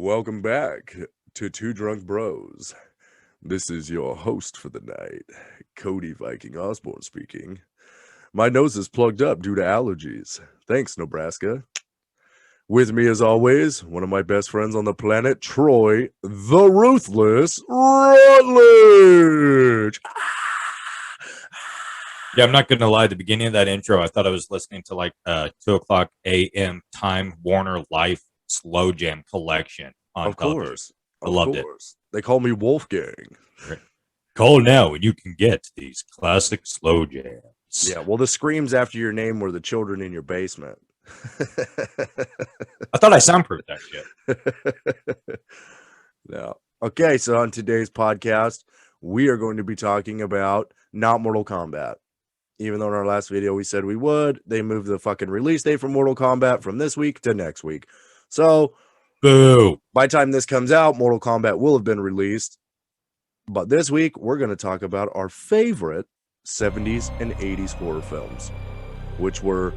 Welcome back to Two Drunk Bros. This is your host for the night, Cody Viking Osborne speaking. My nose is plugged up due to allergies. Thanks, Nebraska. With me, as always, one of my best friends on the planet, Troy, the Ruthless Rutledge. Yeah, I'm not gonna lie. At the beginning of that intro, I thought I was listening to like 2 o'clock a.m. Time Warner Life Slow Jam collection on Of television. course. I loved it. They call me Wolfgang. Call now and you can get these classic slow jams. Yeah, well, the screams after your name were the children in your basement. I thought I soundproofed that shit. No. Okay, so on today's podcast, we are going to be talking about not Mortal Kombat. Even though in our last video we said we would, they moved the fucking release date for Mortal Kombat from this week to next week. So, boo. By the time this comes out, Mortal Kombat will have been released. But this week, we're going to talk about our favorite 70s and 80s horror films, which were,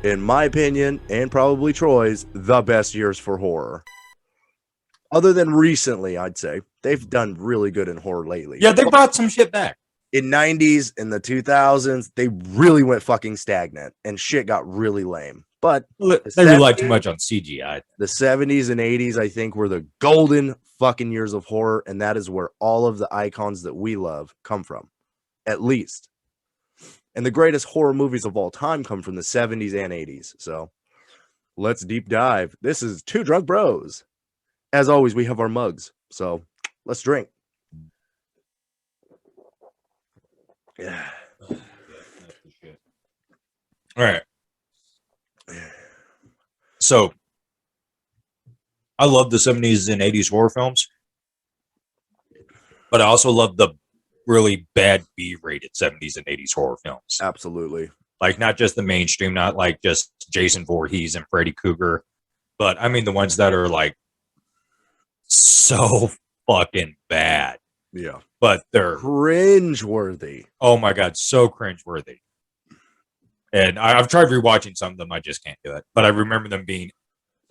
in my opinion, and probably Troy's, the best years for horror. Other than recently, I'd say. They've done really good in horror lately. Yeah, they brought some shit back. In 90s, in the 2000s, they really went fucking stagnant, and shit got really lame. But they relied too much on CGI. The 70s and 80s, I think, were the golden fucking years of horror, and that is where all of the icons that we love come from, at least. And the greatest horror movies of all time come from the 70s and 80s. So let's deep dive. This is Two Drunk Bros. As always, we have our mugs, so let's drink. Yeah. All right. So, I love the 70s and 80s horror films, but I also love the really bad B-rated 70s and 80s horror films. Absolutely. Like, not just the mainstream, not like just Jason Voorhees and Freddy Krueger, but I mean the ones that are like so fucking bad. Yeah. But they're cringeworthy. Oh my God, so cringeworthy. And I've tried rewatching some of them. I just can't do it. But I remember them being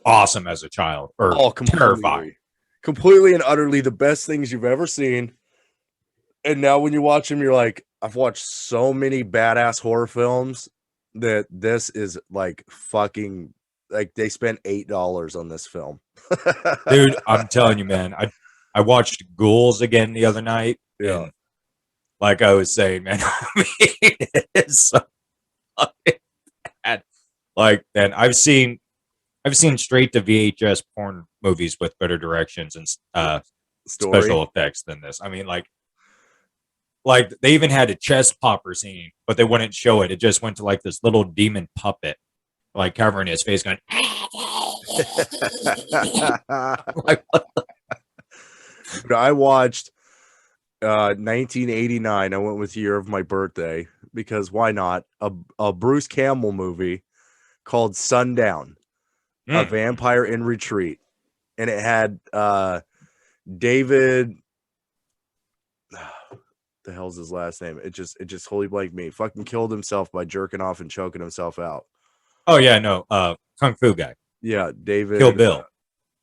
awesome as a child, or terrifying. Completely and utterly the best things you've ever seen. And now when you watch them, you're like, I've watched so many badass horror films that this is like fucking, like they spent $8 on this film. Dude, I'm telling you, man. I watched Ghouls again the other night. Yeah. And like I was saying, man, I mean, it's so bad. Like, and I've seen straight to VHS porn movies with better directions and special effects than this. I mean, like they even had a chest popper scene, but they wouldn't show it. It just went to like this little demon puppet, like covering his face, going. Like, I watched 1989. I went with the year of my birthday because why not? A Bruce Campbell movie called Sundown, A Vampire in Retreat, and it had David. The hell's his last name? It just wholly blanked me. Fucking killed himself by jerking off and choking himself out. Oh yeah, no, Kung Fu guy. Yeah, David. Kill Bill.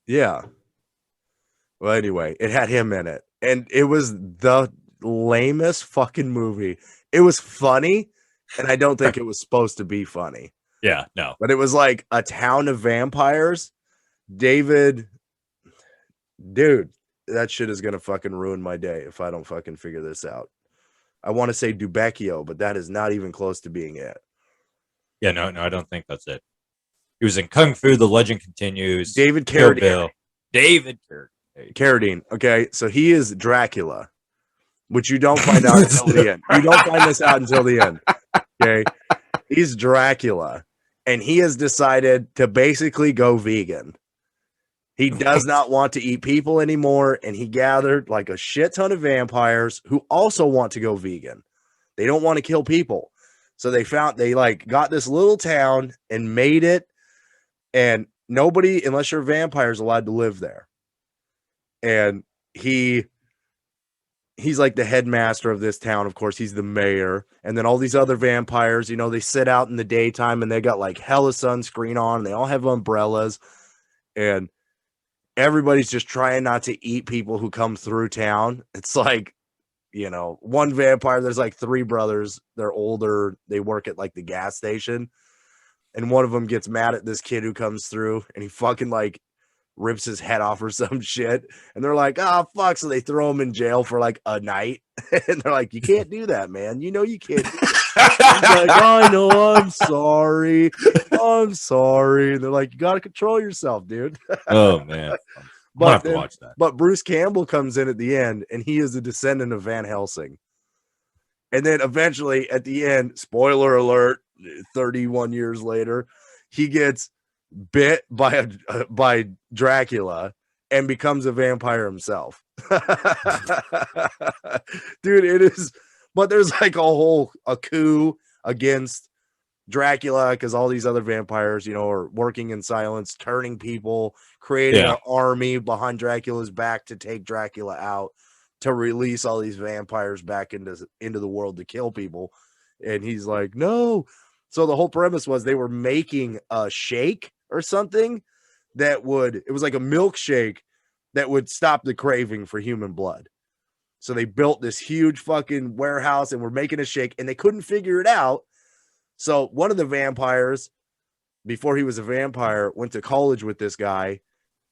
Yeah. Well, anyway, it had him in it, and it was the lamest fucking movie. It was funny, and I don't think it was supposed to be funny. Yeah, no. But it was like a town of vampires. David, dude, that shit is gonna fucking ruin my day if I don't fucking figure this out. I want to say Dubecchio, but that is not even close to being it. Yeah, no, I don't think that's it. He was in Kung Fu, The Legend Continues. David Carradine. David Carradine. Okay, so he is Dracula, which you don't find out until the end. You don't find this out until the end. Okay, he's Dracula, and he has decided to basically go vegan. He does not want to eat people anymore, and he gathered like a shit ton of vampires who also want to go vegan. They don't want to kill people. So they got this little town and made it, and nobody, unless you're a vampire, is allowed to live there. And he's like the headmaster of this town. Of course, he's the mayor. And then all these other vampires, they sit out in the daytime and they got like hella sunscreen on. And they all have umbrellas. And everybody's just trying not to eat people who come through town. It's like, you know, one vampire, there's like 3 brothers. They're older. They work at like the gas station. And one of them gets mad at this kid who comes through and he fucking like rips his head off or some shit. And they're like, oh, fuck. So they throw him in jail for like a night. And they're like, you can't do that, man. You know, you can't do that. He's like, oh, I know. I'm sorry. I'm sorry. And they're like, you got to control yourself, dude. Oh, man. I'm gonna have to watch that. But Bruce Campbell comes in at the end and he is a descendant of Van Helsing. And then eventually at the end, spoiler alert, 31 years later, he gets bit by Dracula and becomes a vampire himself. Dude, it is, but there's like a coup against Dracula because all these other vampires, you know, are working in silence, turning people, creating an army behind Dracula's back to take Dracula out, to release all these vampires back into the world to kill people. And he's like, no. So the whole premise was they were making a shake or something it was like a milkshake that would stop the craving for human blood. So they built this huge fucking warehouse and were making a shake and they couldn't figure it out. So one of the vampires, before he was a vampire, went to college with this guy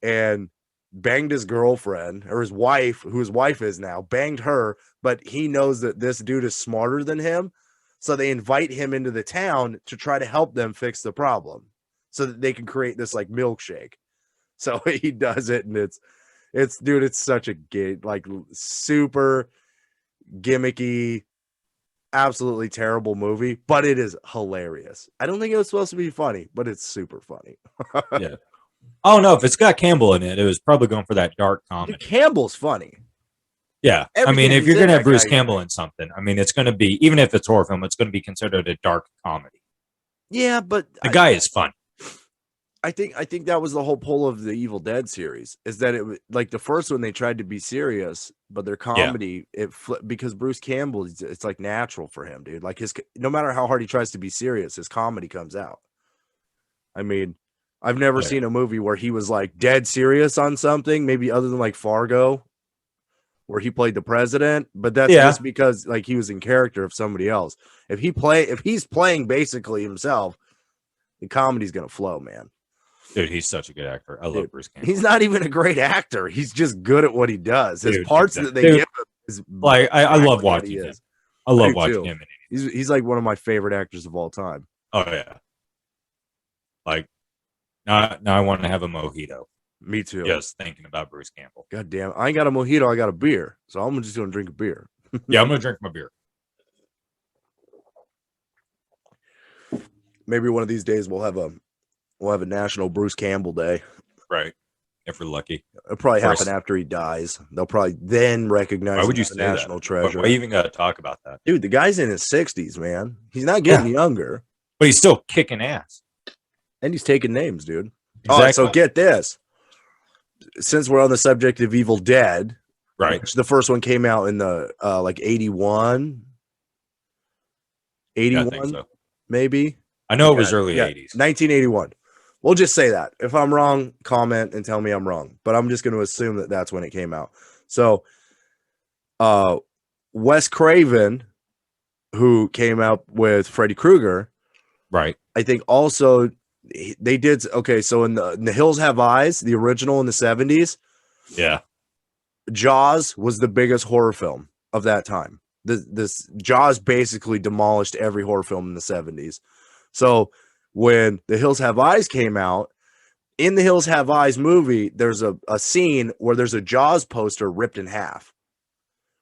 and banged his girlfriend, or his wife, who his wife is now, banged her, but he knows that this dude is smarter than him. So they invite him into the town to try to help them fix the problem so that they can create this like milkshake. So he does it, and it's dude, it's such a like super gimmicky, absolutely terrible movie, but it is hilarious. I don't think it was supposed to be funny, but it's super funny. Yeah. Oh no, if it's got Campbell in it, it was probably going for that dark comedy. Dude, Campbell's funny. Yeah. I mean, if you're going to have Bruce Campbell in something, I mean, it's going to be, even if it's horror film, it's going to be considered a dark comedy. Yeah, but the guy is fun. I think that was the whole pull of the Evil Dead series, is that it was like the first one they tried to be serious, but their comedy because Bruce Campbell, it's like natural for him, dude. Like no matter how hard he tries to be serious, his comedy comes out. I mean, I've never seen a movie where he was like dead serious on something, maybe other than like Fargo, where he played the president, but that's just because like he was in character of somebody else. If he's playing basically himself, the comedy's gonna flow, man. Dude, he's such a good actor. I love Bruce Campbell. He's not even a great actor. He's just good at what he does. His parts that they give him is like I love watching him. I love watching him. He's like one of my favorite actors of all time. Oh yeah. Like now I want to have a mojito. Me too. Just thinking about Bruce Campbell. God damn, I ain't got a mojito. I got a beer, so I'm just gonna drink a beer. Yeah, I'm gonna drink my beer. Maybe one of these days we'll have a National Bruce Campbell Day. Right. If we're lucky. It'll probably happen after he dies. They'll probably then recognize why would you him as a national treasure. Why even gotta talk about that? Dude, the guy's in his 60s, man. He's not getting younger. But he's still kicking ass. And he's taking names, dude. Exactly. All right, so get this. Since we're on the subject of Evil Dead, right? Which the first one came out in the like 81, Yeah, I think so. maybe. I know it was early 80s. 1981. We'll just say that. If I'm wrong, comment and tell me I'm wrong. But I'm just going to assume that that's when it came out. So, Wes Craven, who came out with Freddy Krueger, right? I think also they did okay. So in the Hills Have Eyes, the original in the 70s, yeah, Jaws was the biggest horror film of that time. This Jaws basically demolished every horror film in the 70s. So when The Hills Have Eyes came out, in the Hills Have Eyes movie, there's a scene where there's a Jaws poster ripped in half,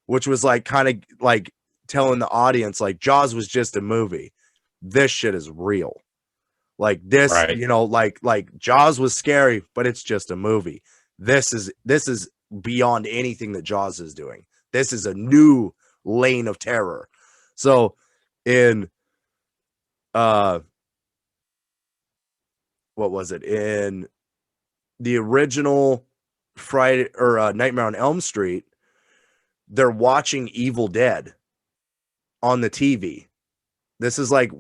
which was like kind of like telling the audience like Jaws was just a movie. This shit is real. Like this, right. You know, like Jaws was scary, but it's just a movie. This is beyond anything that Jaws is doing. This is a new lane of terror. So in what was it? In the original Friday or Nightmare on Elm Street, they're watching Evil Dead on the TV. This is like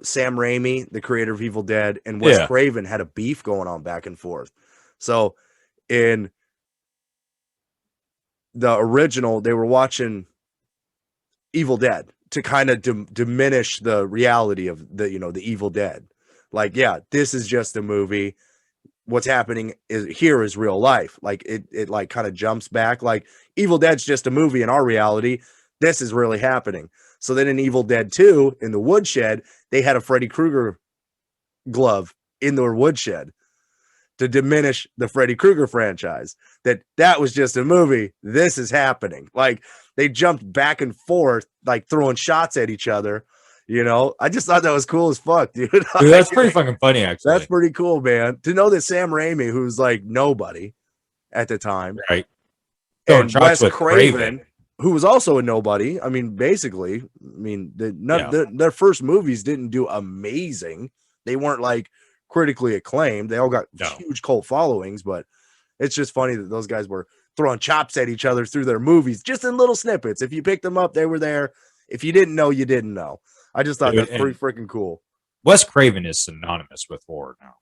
Sam Raimi, the creator of Evil Dead, and Wes Craven had a beef going on back and forth. So in the original, they were watching Evil Dead to kind of diminish the reality of the Evil Dead. Like, yeah, this is just a movie. What's happening is real life. Like it like kind of jumps back. Like Evil Dead's just a movie in our reality. This is really happening. So then in Evil Dead 2, in the woodshed, they had a Freddy Krueger glove in their woodshed to diminish the Freddy Krueger franchise. That was just a movie. This is happening. Like they jumped back and forth, like throwing shots at each other. I just thought that was cool as fuck, dude. Dude, that's pretty fucking funny, actually. That's pretty cool, man. To know that Sam Raimi, who's like nobody at the time, right? And Wes Craven, who was also a nobody. I mean, basically, their first movies didn't do amazing. They weren't like critically acclaimed. They all got huge cult followings, but it's just funny that those guys were throwing chops at each other through their movies, just in little snippets. If you picked them up, they were there. If you didn't know, you didn't know. I just thought that's pretty freaking cool. Wes Craven is synonymous with horror now.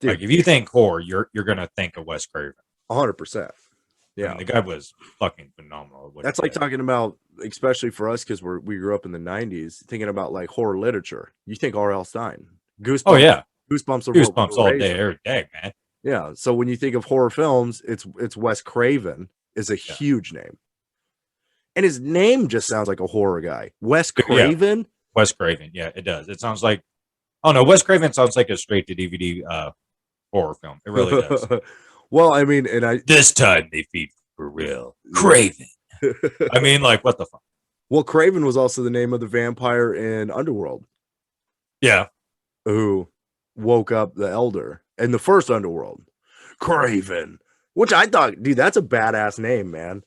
Dude. Like if you think horror, you're gonna think of Wes Craven. 100%. Yeah, I mean, the guy was fucking phenomenal. That's like talking about, especially for us, because we grew up in the '90s, thinking about like horror literature. You think R.L. Stein, Goosebumps. Oh yeah, Goosebumps all day, every day, man. Yeah. So when you think of horror films, it's Wes Craven is a huge name. And his name just sounds like a horror guy. Wes Craven? Yeah. Wes Craven, yeah, it does. It sounds like, oh no, Wes Craven sounds like a straight to DVD horror film. It really does. Well, I mean, this time they feed for real. Craven. I mean, like, what the fuck? Well, Craven was also the name of the vampire in Underworld. Yeah. Who woke up the Elder in the first Underworld. Craven. Which I thought, dude, that's a badass name, man.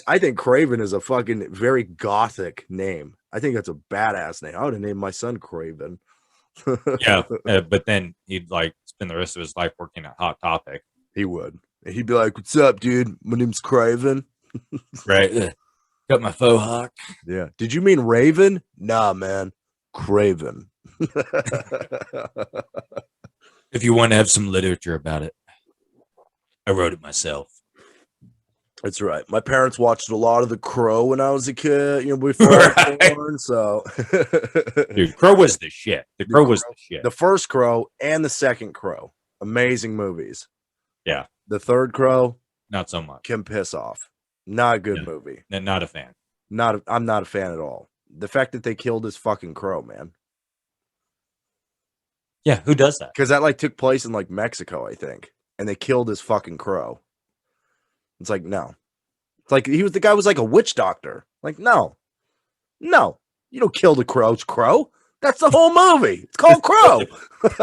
I think Craven is a fucking very gothic name. I think that's a badass name. I would have named my son Craven. Yeah, but then he'd like spend the rest of his life working at Hot Topic. He would. And he'd be like, "What's up, dude? My name's Craven." Right. Got my faux hawk. Yeah. Did you mean Raven? Nah, man. Craven. If you want to have some literature about it, I wrote it myself. That's right. My parents watched a lot of The Crow when I was a kid, before I was born. So, dude, Crow was the shit. The Crow was the shit. The first Crow and the second Crow, amazing movies. Yeah. The third Crow, not so much. Can piss off. Not a good movie. Not a fan. I'm not a fan at all. The fact that they killed his fucking crow, man. Yeah, who does that? Because that like took place in like Mexico, I think, and they killed his fucking crow. It's like, no. It's like the guy was like a witch doctor. Like, no, you don't kill the crow. It's Crow. That's the whole movie. It's called Crow. What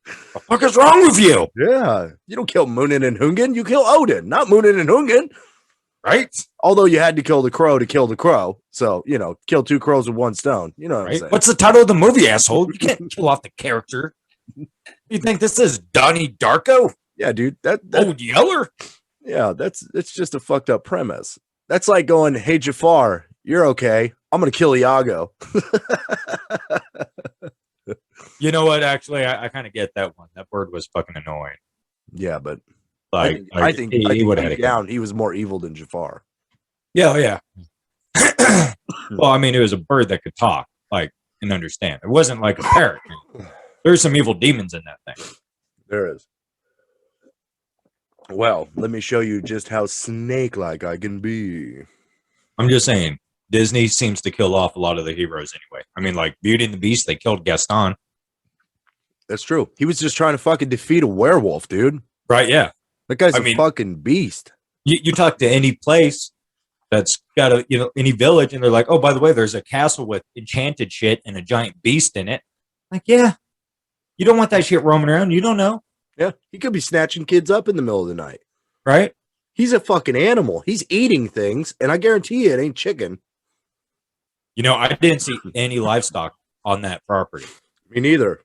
the fuck is wrong with you? Yeah, you don't kill Munin and Hungin. You kill Odin, not Munin and Hungin. Right? Although you had to kill the crow to kill the crow. So, kill two crows with one stone. You know what I'm saying? What's the title of the movie, asshole? You can't kill off the character. You think this is Donnie Darko? Yeah, dude. That Old Yeller? Yeah, it's just a fucked up premise. That's like going, "Hey, Jafar, you're okay. I'm going to kill Iago." You know what? Actually, I kind of get that one. That word was fucking annoying. Yeah, but I think he would have down. He was more evil than Jafar. Yeah, yeah. Well, I mean, it was a bird that could talk, like, and understand. It wasn't like a parrot. There's some evil demons in that thing. There is. Well, let me show you just how snake-like I can be. I'm just saying, Disney seems to kill off a lot of the heroes anyway. I mean, like Beauty and the Beast, they killed Gaston. That's true. He was just trying to fucking defeat a werewolf, dude. Right, yeah. That guy's a fucking beast. You talk to any place that's got any village, and they're like, "Oh, by the way, there's a castle with enchanted shit and a giant beast in it." Like, yeah. You don't want that shit roaming around. You don't know. Yeah, he could be snatching kids up in the middle of the night. Right? He's a fucking animal. He's eating things, and I guarantee you it ain't chicken. I didn't see any livestock on that property. Me neither.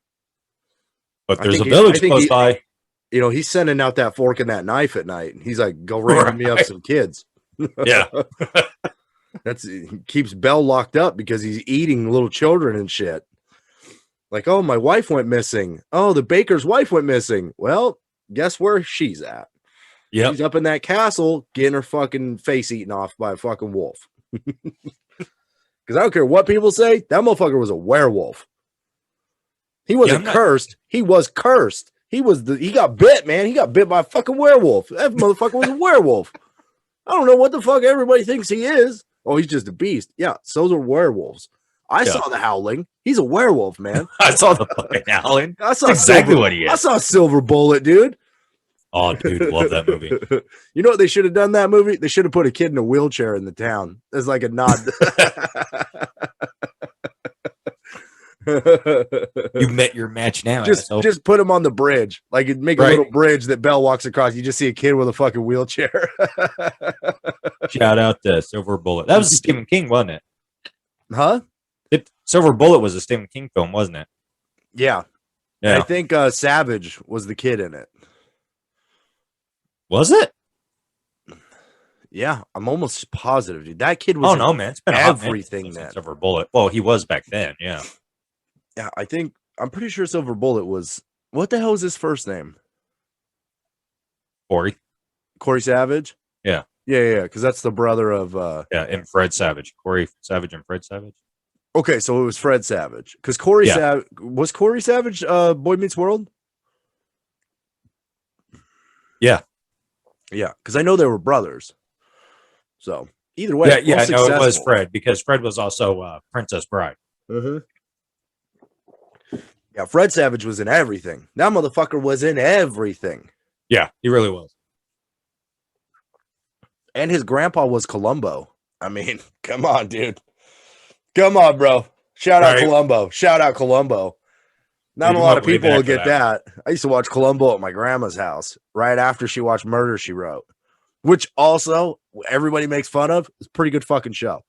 But there's a village close by. He's sending out that fork and that knife at night. He's like, "Go ram me up some kids." Yeah. He keeps Belle locked up because he's eating little children and shit. Like, oh, my wife went missing. Oh, the baker's wife went missing. Well, guess where she's at? Yep. She's up in that castle getting her fucking face eaten off by a fucking wolf. Because I don't care what people say, that motherfucker was a werewolf. He wasn't cursed. He was cursed. He got bit, man. He got bit by a fucking werewolf. That motherfucker was a werewolf. I don't know what the fuck everybody thinks he is. Oh, he's just a beast. Yeah, so are werewolves. I saw the Howling. He's a werewolf, man. I saw the fucking Howling. I saw exactly what he is. I saw Silver Bullet, dude. Oh, dude, love that movie. You know what they should have done that movie? They should have put a kid in a wheelchair in the town. As like a nod. You met your match now. Just put him on the bridge. Like make a little bridge that Belle walks across. You just see a kid with a fucking wheelchair. Shout out to Silver Bullet. That was Stephen King, wasn't it? Huh? Silver Bullet was a Stephen King film, wasn't it? Yeah. Yeah. I think Savage was the kid in it. Was it? Yeah, I'm almost positive, dude. That kid was. Oh no, man! It's been everything then. then. Silver Bullet. Well, he was back then. Yeah. Yeah, I'm pretty sure Silver Bullet was. What the hell is his first name? Corey Savage. Yeah. Yeah. Because that's the brother of. And Fred Savage. Corey Savage and Fred Savage. Okay, so it was Fred Savage. Because Corey Savage was Corey Savage. Boy Meets World. Yeah. Yeah, because I know they were brothers. So either way, yeah, no, it was Fred because Fred was also Princess Bride. Mm-hmm. Yeah, Fred Savage was in everything. That motherfucker was in everything. Yeah, he really was. And his grandpa was Columbo. I mean, come on, dude. Come on, bro. Shout out Columbo. Shout out Columbo. Not a lot of people will get that. I used to watch Columbo at my grandma's house right after she watched Murder, She Wrote, which also everybody makes fun of. It's a pretty good fucking show.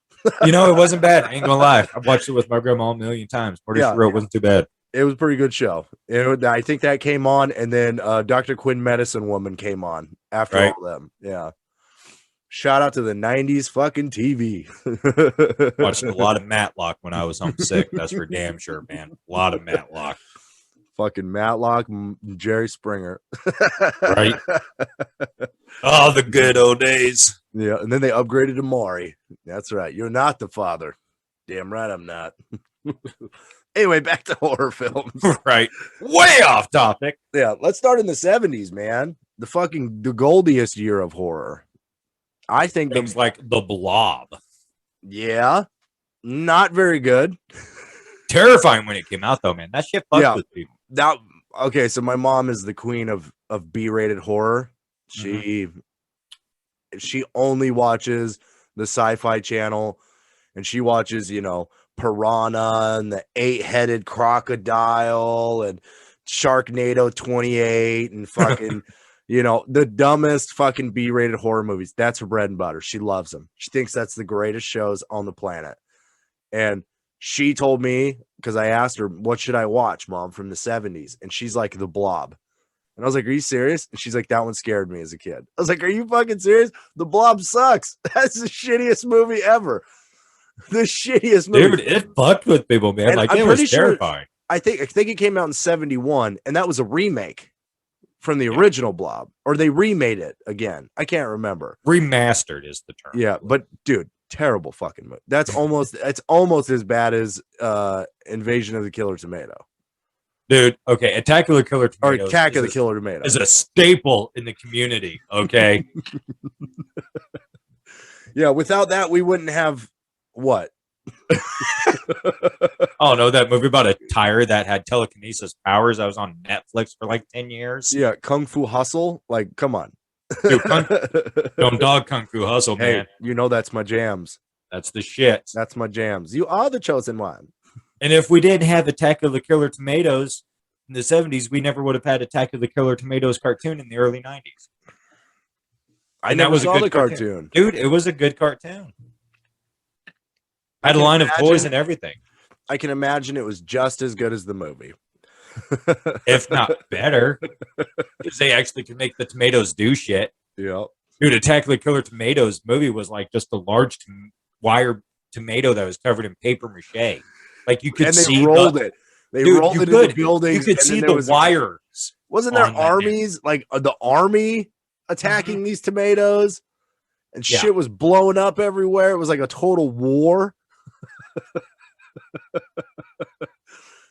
You know, it wasn't bad. I ain't gonna lie. I've watched it with my grandma a million times. Murder, She Wrote wasn't too bad. It was a pretty good show. I think that came on, and then Dr. Quinn Medicine Woman came on after all of them. Yeah. Shout out to the 90s fucking TV. Watched a lot of Matlock when I was homesick. That's for damn sure, man. A lot of Matlock. Fucking Matlock, Jerry Springer. Right. Oh, the good old days. Yeah, and then they upgraded to Maury. That's right. You're not the father. Damn right I'm not. Anyway, back to horror films. Right. Way off topic. Yeah, let's start in the 70s, man. The goldiest year of horror. I think things like The Blob. Yeah. Not very good. Terrifying when it came out, though, man. That shit fucked with people. Okay, so my mom is the queen of B-rated horror. She only watches the Sci-Fi Channel, and she watches, Piranha and the 8-headed crocodile and Sharknado 28 and fucking the dumbest fucking B-rated horror movies. That's her bread and butter. She loves them. She thinks that's the greatest shows on the planet. And she told me, because I asked her, what should I watch, Mom, from the 70s? And she's like, The Blob. And I was like, are you serious? And she's like, that one scared me as a kid. I was like, are you fucking serious? The Blob sucks. That's the shittiest movie ever. The shittiest movie. Dude, it fucked with people, man. And like, it was terrifying. I think it came out in 71, and that was a remake from the original Blob. Or they remade it again. I can't remember. Remastered is the term. Yeah, but dude, terrible fucking movie. It's almost as bad as Invasion of the Killer Tomato. Dude, okay, Attack of the Killer Tomato. Or Attack of the Killer Tomato is a staple in the community, okay? Yeah, without that, we wouldn't have what? Oh, no, that movie about a tire that had telekinesis powers. I was on Netflix for like 10 years. Yeah, Kung Fu Hustle. Like, come on. Dude, Dumb Dog Kung Fu Hustle, man. That's my jams. That's the shit. That's my jams. You are the chosen one. And if we didn't have Attack of the Killer Tomatoes in the 70s, we never would have had Attack of the Killer Tomatoes cartoon in the early 90s. I never saw the cartoon. Dude, it was a good cartoon. Had a line of toys and everything. I can imagine it was just as good as the movie. If not better. Because they actually could make the tomatoes do shit. Yeah. Dude, Attack of the Killer Tomatoes movie was like just a large wire tomato that was covered in paper mache. Like you could see. And they rolled it. They Dude, rolled you into the could buildings. you could and then see there the was wires. wasn't there on that armies like the army attacking these tomatoes and Yeah. shit was blowing up everywhere. It was like a total war.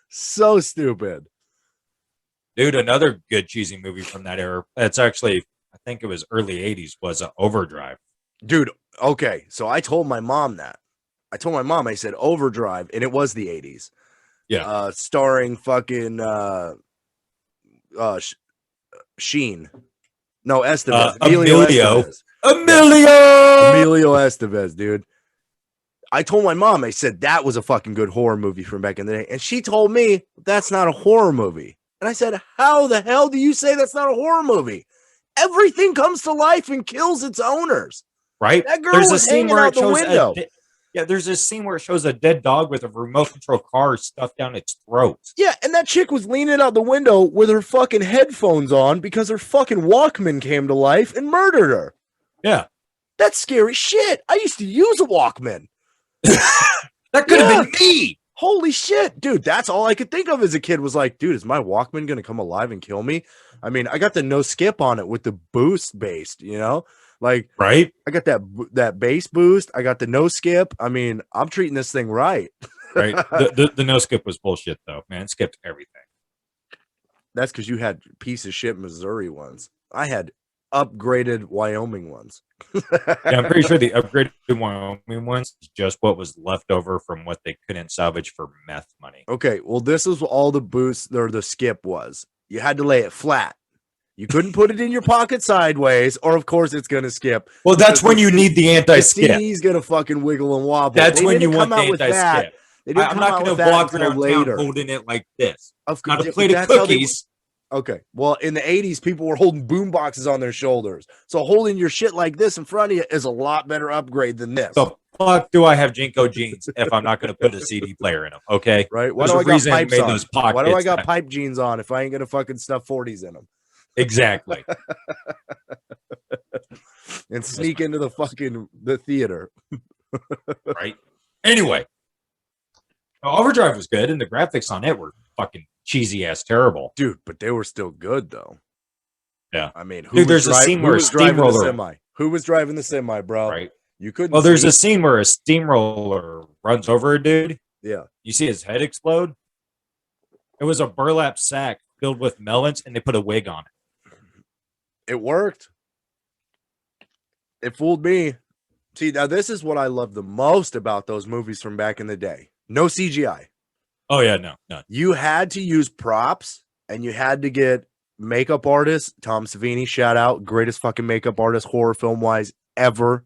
So stupid. Dude, another good cheesy movie from that era. It's actually, I think it was early 80s, was Overdrive. Dude, okay. So I told my mom that. I told my mom, I said Overdrive, and it was the 80s. Yeah. Starring fucking Sheen. No, Estevez. Emilio Estevez. Emilio Estevez, dude. I told my mom, I said that was a fucking good horror movie from back in the day. And she told me that's not a horror movie. And I said, how the hell do you say that's not a horror movie? Everything comes to life and kills its owners. Right? That girl was hanging out the window. There's a scene where it shows a dead dog with a remote control car stuffed down its throat. Yeah, and that chick was leaning out the window with her fucking headphones on because her fucking Walkman came to life and murdered her. Yeah. That's scary shit. I used to use a Walkman. That could have been me. Holy shit, dude. That's all I could think of as a kid was like, dude, is my Walkman going to come alive and kill me? I mean, I got the no skip on it with the boost based, you know? Like, right? I got that bass boost. I got the no skip. I mean, I'm treating this thing right. Right. The no skip was bullshit, though, man. It skipped everything. That's because you had piece of shit Missouri ones. I had upgraded Wyoming ones. Yeah, I'm pretty sure the upgraded Wyoming ones is just what was left over from what they couldn't salvage for meth money. Okay, well, this is all the boost or the skip was. You had to lay it flat. You couldn't put it in your pocket sideways, or of course it's gonna skip. Well, that's when you need the anti-skip. The CD's gonna fucking wiggle and wobble. That's when you want the anti-skip. I'm not gonna walk around town holding it like this. Got a plate of cookies. Okay. Well, in the 80s, people were holding boom boxes on their shoulders. So holding your shit like this in front of you is a lot better upgrade than this. The fuck do I have Jinko jeans if I'm not going to put a CD player in them? Okay. Right. Why do I got pipes on? Why do I got pipe jeans on if I ain't going to fucking stuff 40s in them? Exactly. And sneak into the theater. Right. Anyway. Overdrive was good and the graphics on it were fucking cheesy ass terrible. Dude, but they were still good though. Yeah. I mean, there's a scene where a steamroller. Who was driving the semi, bro? Right. You couldn't. Well, there's a scene where a steamroller runs over a dude. Yeah. You see his head explode. It was a burlap sack filled with melons, and they put a wig on it. It worked. It fooled me. See, now this is what I love the most about those movies from back in the day. No CGI. Oh, yeah, no. You had to use props, and you had to get makeup artists. Tom Savini, shout out. Greatest fucking makeup artist, horror film-wise, ever.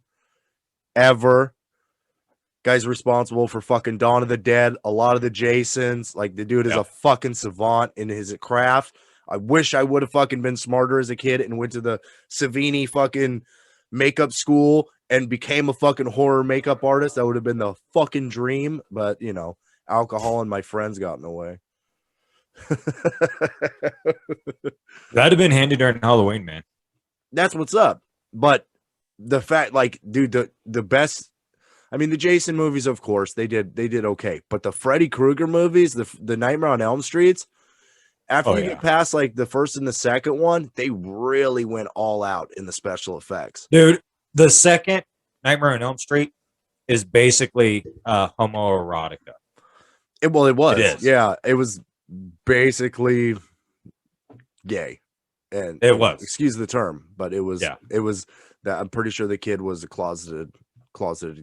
Guy's responsible for fucking Dawn of the Dead, a lot of the Jasons. Like, the dude is a fucking savant in his craft. I wish I would have fucking been smarter as a kid and went to the Savini fucking makeup school and became a fucking horror makeup artist. That would have been the fucking dream. But, you know, alcohol and my friends got in the way. That'd have been handy during Halloween, man. That's what's up. But the fact, like, dude, the best, I mean, the Jason movies, of course, they did okay. But the Freddy Krueger movies, the Nightmare on Elm Streets, after you get past like the first and the second one, they really went all out in the special effects. Dude, the second Nightmare on Elm Street is basically homoerotica. It was. It is. Yeah, it was basically gay. And it was. Excuse the term, but it was that I'm pretty sure the kid was a closeted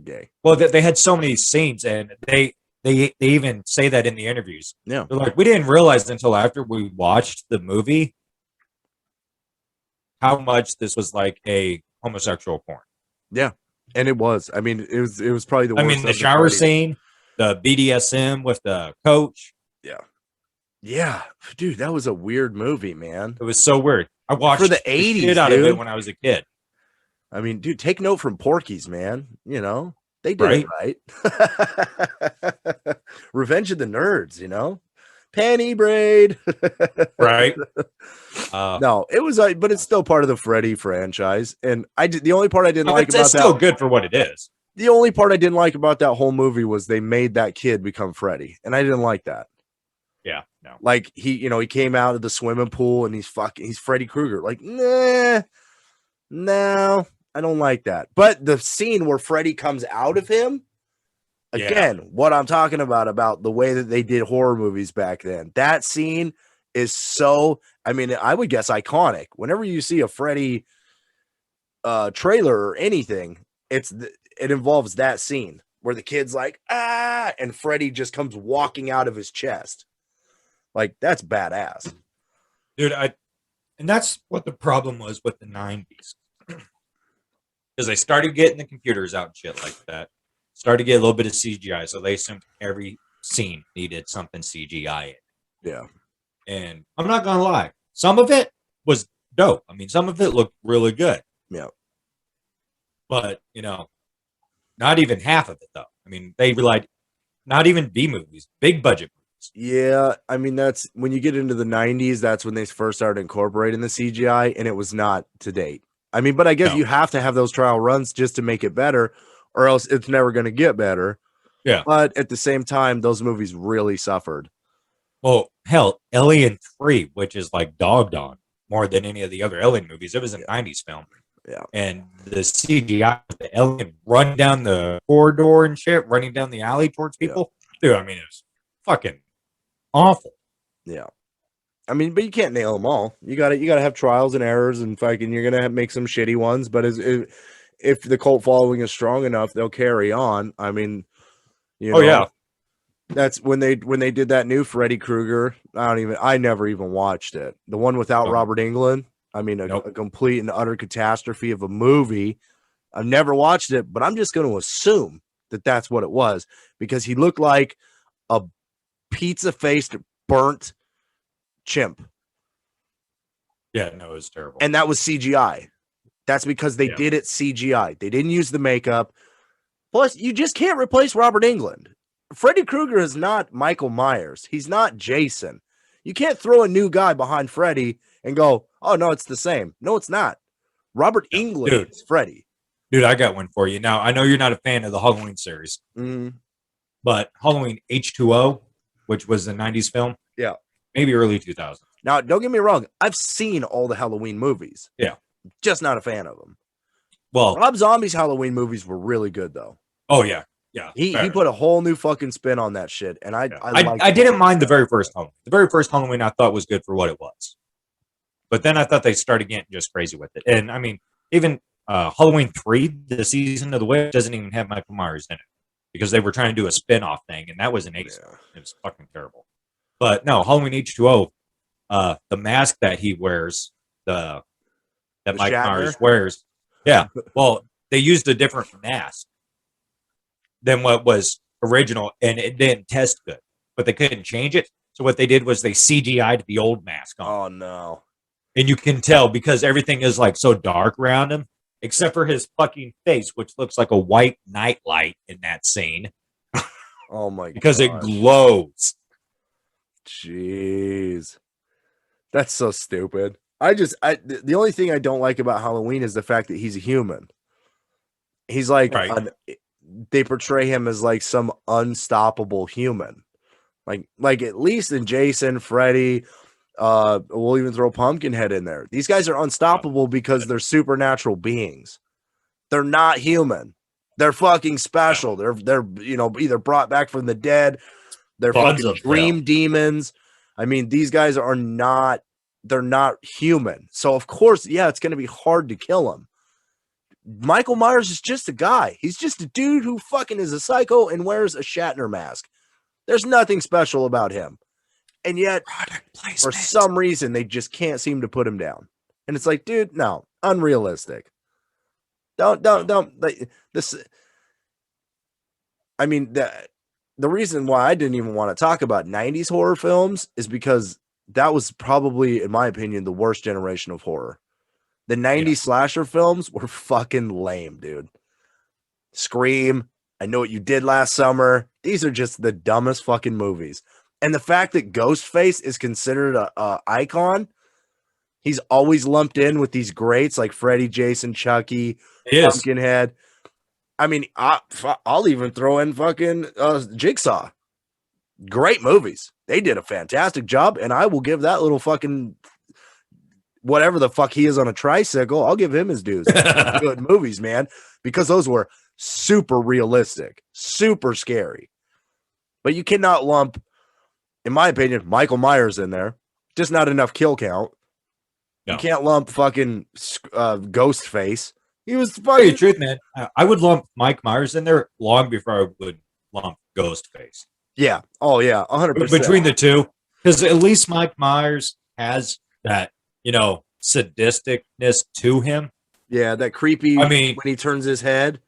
gay. Well, they had so many scenes and they even say that in the interviews. Yeah. They're like, we didn't realize until after we watched the movie how much this was like a homosexual porn. Yeah. And it was. I mean, it was probably the worst. I mean, the shower scene, the BDSM with the coach. Yeah. Yeah. Dude, that was a weird movie, man. It was so weird. I watched for the 80s shit out of it when I was a kid. I mean, dude, take note from Porky's, man. You know, they did it right. Revenge of the Nerds, you know, Penny Braid. Right. No, it was, but it's still part of the Freddy franchise. And the only part I didn't like about it's still good for what it is. The only part I didn't like about that whole movie was they made that kid become Freddy, and I didn't like that. Yeah, no. Like he came out of the swimming pool and he's Freddy Krueger. Like, nah, no, I don't like that. But the scene where Freddy comes out of him, again, what I'm talking about the way that they did horror movies back then. That scene is so, I mean, I would guess iconic. Whenever you see a Freddy trailer or anything, it involves that scene where the kid's like, and Freddy just comes walking out of his chest. Like, that's badass. Dude, and that's what the problem was with the 90s. Because they started getting the computers out and shit like that. Started to get a little bit of CGI, so they assumed every scene needed something CGI in. Yeah. And I'm not gonna lie, some of it was dope. I mean, some of it looked really good. Yeah. But, not even half of it though. I mean, they relied not even B movies, big budget movies. Yeah, I mean, that's when you get into the 90s, that's when they first started incorporating the CGI, and it was not to date. I mean, but I guess you have to have those trial runs just to make it better, or else it's never going to get better. Yeah. But at the same time, those movies really suffered. Well, hell, Alien 3, which is like dogged on more than any of the other Alien movies. It was a 90s film. Yeah. And the CGI, the alien running down the corridor and shit, running down the alley towards people. Yeah. Dude, I mean, it was fucking awful. Yeah. I mean, but you can't nail them all. You got to have trials and errors, and fucking you're going to make some shitty ones, but if the cult following is strong enough, they'll carry on. I mean, yeah. That's when they did that new Freddy Krueger. I never even watched it. The one without Robert Englund. I mean, a complete and utter catastrophe of a movie. I've never watched it, but I'm just going to assume that that's what it was because he looked like a pizza-faced burnt chimp. Yeah, no, it was terrible. And that was CGI. That's because they did it CGI. They didn't use the makeup. Plus, you just can't replace Robert Englund. Freddy Krueger is not Michael Myers. He's not Jason. You can't throw a new guy behind Freddy and go, oh, no, it's the same. No, it's not. Robert Englund is Freddy. Dude, I got one for you. Now, I know you're not a fan of the Halloween series, but Halloween H2O, which was a 90s film, maybe early 2000s. Now, don't get me wrong. I've seen all the Halloween movies. Yeah. Just not a fan of them. Well, Rob Zombie's Halloween movies were really good, though. Oh, yeah. Yeah, he put a whole new fucking spin on that shit, and I didn't mind the very first Halloween. The very first Halloween I thought was good for what it was, but then I thought they started getting just crazy with it. And I mean, even Halloween 3, the season of the witch, doesn't even have Michael Myers in it because they were trying to do a spin-off thing, and that was an ace. Yeah. It was fucking terrible. But no, Halloween H2O, the mask that he wears, that Mike Myers wears, well, they used a different mask than what was original, and it didn't test good, but they couldn't change it. So what they did was they CGI'd the old mask on. Oh no! And you can tell because everything is like so dark around him, except for his fucking face, which looks like a white nightlight in that scene. Oh my god! Because it glows. Jeez, that's so stupid. The only thing I don't like about Halloween is the fact that he's a human. He's like they portray him as like some unstoppable human. Like at least in Jason, Freddy, we'll even throw Pumpkinhead in there. These guys are unstoppable because they're supernatural beings. They're not human. They're fucking special. They're either brought back from the dead. They're fucking dream demons. I mean, these guys are not. They're not human. So of course, it's going to be hard to kill them. Michael Myers is just a guy. He's just a dude who fucking is a psycho and wears a Shatner mask. There's nothing special about him. And yet, for some reason, they just can't seem to put him down. And it's like, dude, no, unrealistic. Don't this. I mean, the reason why I didn't even want to talk about 90s horror films is because that was probably, in my opinion, the worst generation of horror. The 90s slasher films were fucking lame, dude. Scream, I Know What You Did Last Summer. These are just the dumbest fucking movies. And the fact that Ghostface is considered a icon, he's always lumped in with these greats like Freddy, Jason, Chucky, Pumpkinhead. I mean, I'll even throw in fucking Jigsaw. Great movies. They did a fantastic job, and I will give that little fucking whatever the fuck he is on a tricycle, I'll give him his dues. Good movies, man, because those were super realistic, super scary. But you cannot lump, in my opinion, Michael Myers in there. Just not enough kill count. No. You can't lump fucking Ghostface. He was fucking. Tell you the truth, man. I would lump Mike Myers in there long before I would lump Ghostface. Yeah. Oh yeah. 100%. Between the two, because at least Mike Myers has that, sadisticness to him. Yeah, that creepy. I mean, when he turns his head.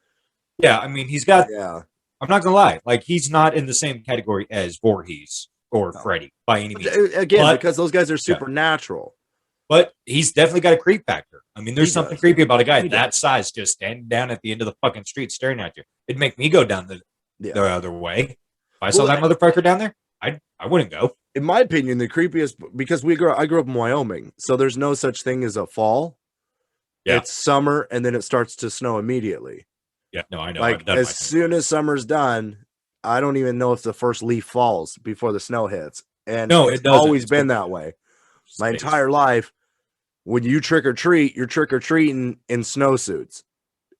Yeah, I mean, he's got. Yeah. I'm not gonna lie. Like, he's not in the same category as Voorhees or Freddy by any means. Again, because those guys are supernatural. But he's definitely got a creep factor. I mean, there's something creepy about a guy that size just standing down at the end of the fucking street staring at you. It'd make me go down the other way. If I saw that motherfucker down there, I wouldn't go. In my opinion, the creepiest, because I grew up in Wyoming, so there's no such thing as a fall. Yeah. It's summer, and then it starts to snow immediately. Yeah, no, I know. Like, as soon as summer's done, I don't even know if the first leaf falls before the snow hits. And no, it's always been that way. My entire life, when you trick or treat, you're trick or treating in snowsuits,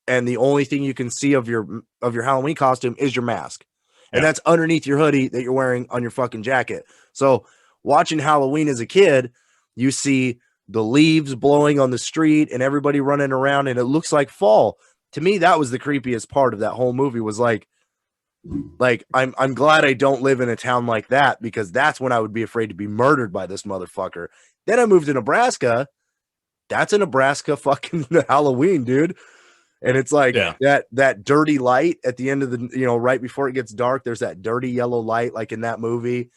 and the only thing you can see of your Halloween costume is your mask, and that's underneath your hoodie that you're wearing on your fucking jacket. So, watching Halloween as a kid, you see the leaves blowing on the street and everybody running around, and it looks like fall. To me, that was the creepiest part of that whole movie. Was like I'm glad I don't live in a town like that, because that's when I would be afraid to be murdered by this motherfucker. Then I moved to Nebraska. That's a Nebraska fucking Halloween, dude. And it's like that dirty light at the end of the, right before it gets dark, there's that dirty yellow light like in that movie,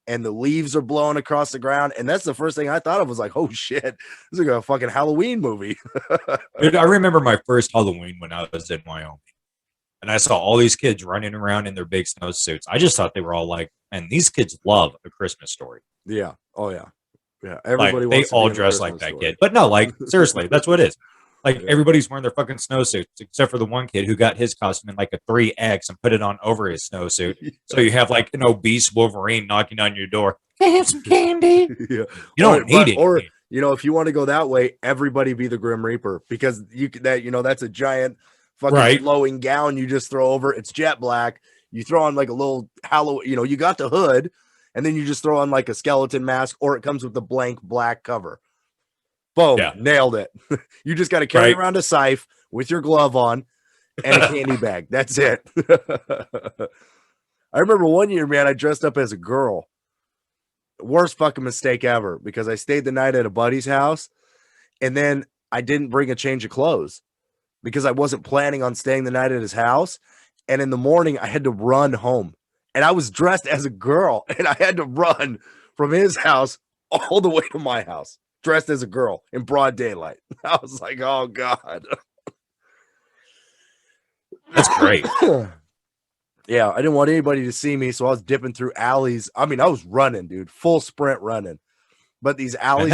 and the leaves are blowing across the ground. And that's the first thing I thought of, was like, oh shit, this is like a fucking Halloween movie. Dude, I remember my first Halloween when I was in Wyoming, and I saw all these kids running around in their big snowsuits. I just thought they were all like, man, these kids love A Christmas Story. Yeah. Oh yeah. Yeah. Everybody wants they all dress like that kid. But no, like, seriously, that's what it is. Like, everybody's wearing their fucking snowsuits, except for the one kid who got his costume in like a 3X and put it on over his snowsuit. So you have like an obese Wolverine knocking on your door. Can I have some candy? You don't need it. Or, if you want to go that way, everybody be the Grim Reaper, because that's a giant fucking flowing gown you just throw over. It's jet black. You throw on like a little Halloween, you got the hood, and then you just throw on like a skeleton mask, or it comes with the blank black cover. Boom, nailed it. You just got to carry around a scythe with your glove on and a candy bag. That's it. I remember one year, man, I dressed up as a girl. Worst fucking mistake ever, because I stayed the night at a buddy's house, and then I didn't bring a change of clothes because I wasn't planning on staying the night at his house. And in the morning, I had to run home. And I was dressed as a girl, and I had to run from his house all the way to my house, dressed as a girl in broad daylight. I was like, oh, God. That's great. Yeah, I didn't want anybody to see me, so I was dipping through alleys. I mean, I was running, dude, full sprint running. But these alleys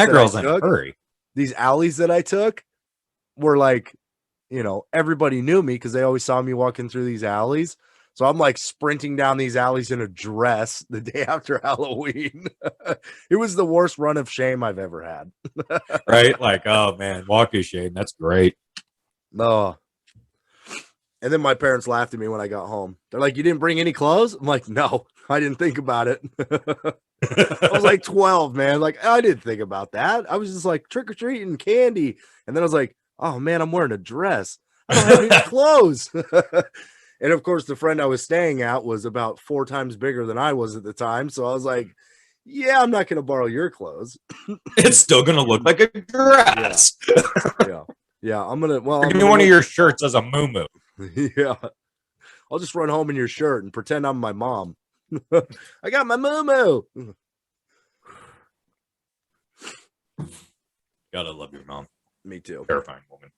these alleys that I took were like, everybody knew me because they always saw me walking through these alleys. So I'm like sprinting down these alleys in a dress the day after Halloween. It was the worst run of shame I've ever had. Right? Like, oh man, walk of shame. That's great. No. And then my parents laughed at me when I got home. They're like, you didn't bring any clothes? I'm like, no, I didn't think about it. I was like 12, man. Like, I didn't think about that. I was just like trick or treating candy. And then I was like, oh man, I'm wearing a dress. I don't have any clothes. And of course, the friend I was staying at was about 4 times bigger than I was at the time. So I was like, yeah, I'm not going to borrow your clothes. It's still going to look like a dress. Yeah. I'm going to, give me one of your shirts as a moo-moo. Yeah. I'll just run home in your shirt and pretend I'm my mom. I got my moo-moo. Gotta love your mom. Me too. Terrifying woman.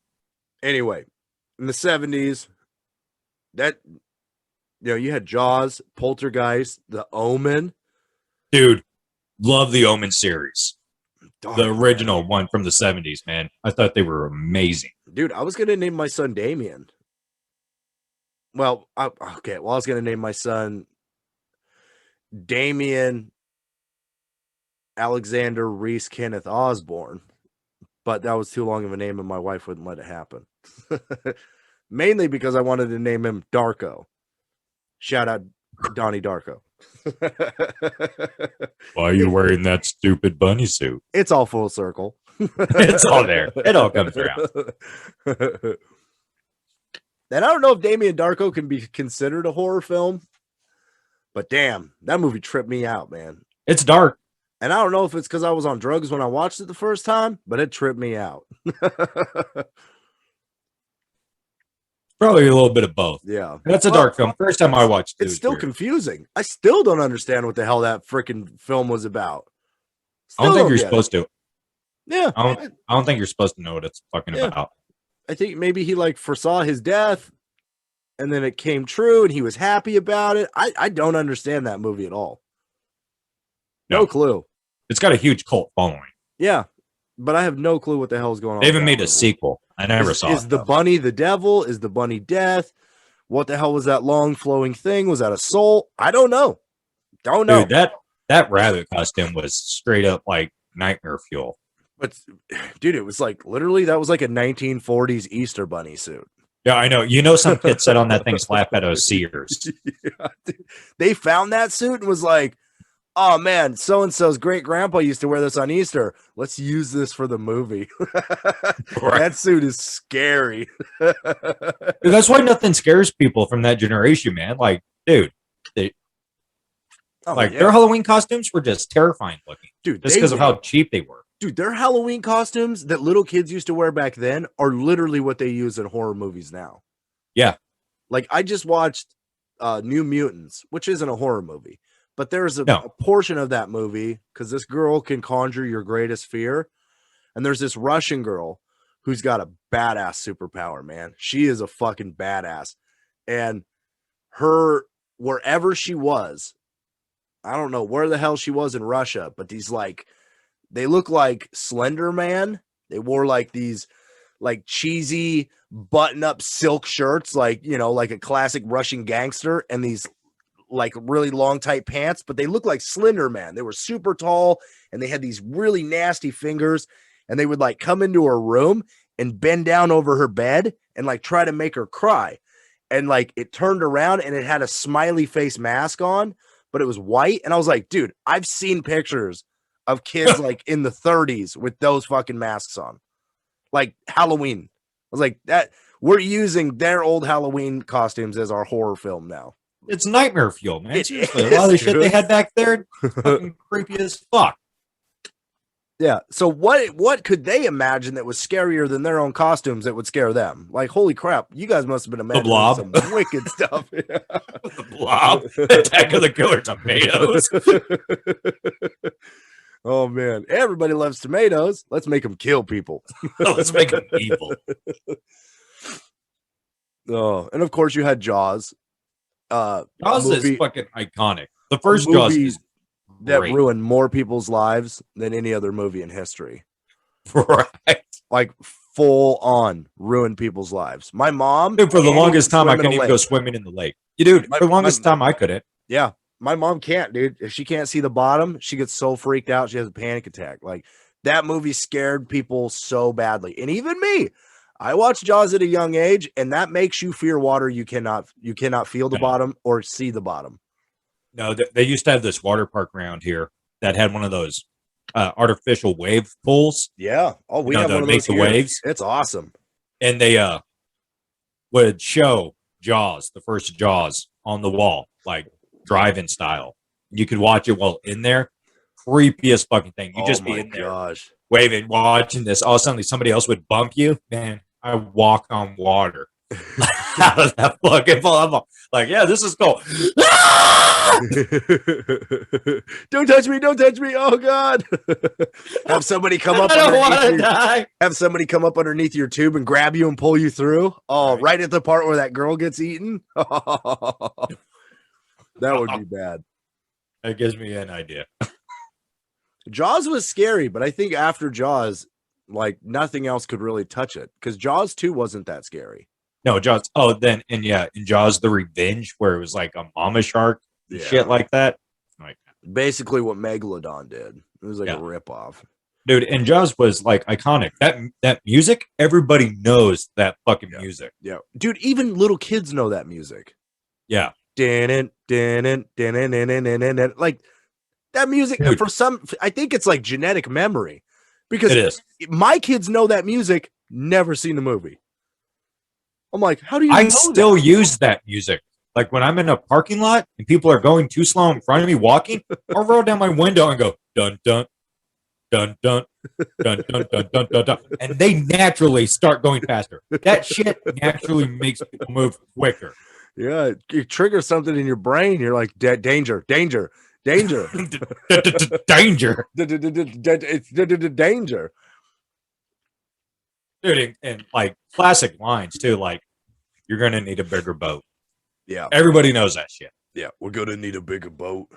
Anyway, in the 70s, you had Jaws, Poltergeist, The Omen. Dude, love the Omen series. The original one from the 70s, man. I thought they were amazing. Dude, I was going to name my son Damien. Well, I was going to name my son Damien Alexander Reese Kenneth Osborne, but that was too long of a name and my wife wouldn't let it happen. Mainly because I wanted to name him Darko. Shout out Donnie Darko. Why are you wearing that stupid bunny suit? It's all full circle. It's all there. It all comes around. And I don't know if Damien Darko can be considered a horror film, but damn, that movie tripped me out, man. It's dark. And I don't know if it's because I was on drugs when I watched it the first time, but it tripped me out. Probably a little bit of both. Yeah. That's a dark film. First time I watched it. It's still confusing. I still don't understand what the hell that freaking film was about. I don't think you're supposed to. Yeah. I don't think you're supposed to know what it's fucking about. I think maybe he like foresaw his death and then it came true and he was happy about it. I don't understand that movie at all. No clue. It's got a huge cult following. Yeah. But I have no clue what the hell is going on. They even made a sequel. I never saw it. Is the bunny the devil? Is the bunny death? What the hell was that long flowing thing? Was that a soul? I don't know. Don't know. Dude, that rabbit costume was straight up like nightmare fuel. But dude, it was like literally that was like a 1940s Easter bunny suit. Yeah, I know. You know, some kid sat on that thing slap at a Sears. Yeah, they found that suit and was like, oh man, so-and-so's great grandpa used to wear this on Easter. Let's use this for the movie. Right. That suit is scary. Dude, that's why nothing scares people from that generation, man. Like, dude, their Halloween costumes were just terrifying looking. Dude, just because of how cheap they were. Dude, their Halloween costumes that little kids used to wear back then are literally what they use in horror movies now. Yeah. Like, I just watched New Mutants, which isn't a horror movie, but there's a portion of that movie because this girl can conjure your greatest fear. And there's this Russian girl who's got a badass superpower, man. She is a fucking badass. And wherever she was, I don't know where the hell she was in Russia, but they look like Slender Man. They wore like these like cheesy button-up silk shirts, like, you know, like a classic Russian gangster, and these like really long tight pants, but they look like Slender Man. They were super tall and they had these really nasty fingers, and they would like come into her room and bend down over her bed and like try to make her cry. And like it turned around and it had a smiley face mask on, but it was white. And I was like, dude, I've seen pictures of kids like in the 30s with those fucking masks on, like Halloween. I was like, that we're using their old Halloween costumes as our horror film now. It's nightmare fuel, man. Seriously, a lot of the shit they had back there, fucking creepy as fuck. Yeah. So what could they imagine that was scarier than their own costumes that would scare them? Like, holy crap, you guys must have been imagining some wicked stuff. The Blob, Attack of the Killer Tomatoes. Oh man, everybody loves tomatoes. Let's make them kill people. Let's make them evil. Oh, and of course you had Jaws. Jaws is fucking iconic. The first Jaws is that ruined more people's lives than any other movie in history. Right. Like full on ruined people's lives. My mom, dude, for the longest time, I couldn't even go swimming in the lake. For the longest time, I couldn't. Yeah. My mom can't, dude. If she can't see the bottom, she gets so freaked out. She has a panic attack. Like that movie scared people so badly. And even me, I watched Jaws at a young age, and that makes you fear water. You cannot feel the bottom or see the bottom. No, they used to have this water park around here that had one of those artificial wave pools. Yeah. Oh, we have one of those the waves. It's awesome. And they would show Jaws, the first Jaws, on the wall, like drive-in style. You could watch it while in there. Creepiest fucking thing. You just be in there waving, watching this. All of a sudden, somebody else would bump you. Man, I walk on water. Out of that fucking ball. I'm like, yeah, this is cool. Don't touch me! Don't touch me! Oh God! Have somebody come up. Have somebody come up underneath your tube and grab you and pull you through. Oh, right at the part where that girl gets eaten. That would be bad. That gives me an idea. Jaws was scary, but I think after Jaws, like nothing else could really touch it because Jaws 2 wasn't that scary. No, Jaws. Oh, in Jaws: The Revenge, where it was like a mama shark and shit like that. Oh Basically what Megalodon did. It was like a ripoff. Dude, and Jaws was like iconic. That music, everybody knows that fucking music. Yeah. Dude, even little kids know that music. Yeah. Like that music, Dude. for some, I think it's like genetic memory. Because it is. My kids know that music, never seen the movie. I'm like, how do you know I still use that music. Like when I'm in a parking lot and people are going too slow in front of me walking, I'll roll down my window and go dun dun dun dun dun dun dun dun dun dun, and they naturally start going faster. That shit naturally makes people move quicker. Yeah, it triggers something in your brain. You're like, danger, danger, danger, danger. It's danger. Dude, and like classic lines too, like you're gonna need a bigger boat. Yeah, everybody knows that shit. Yeah, we're gonna need a bigger boat.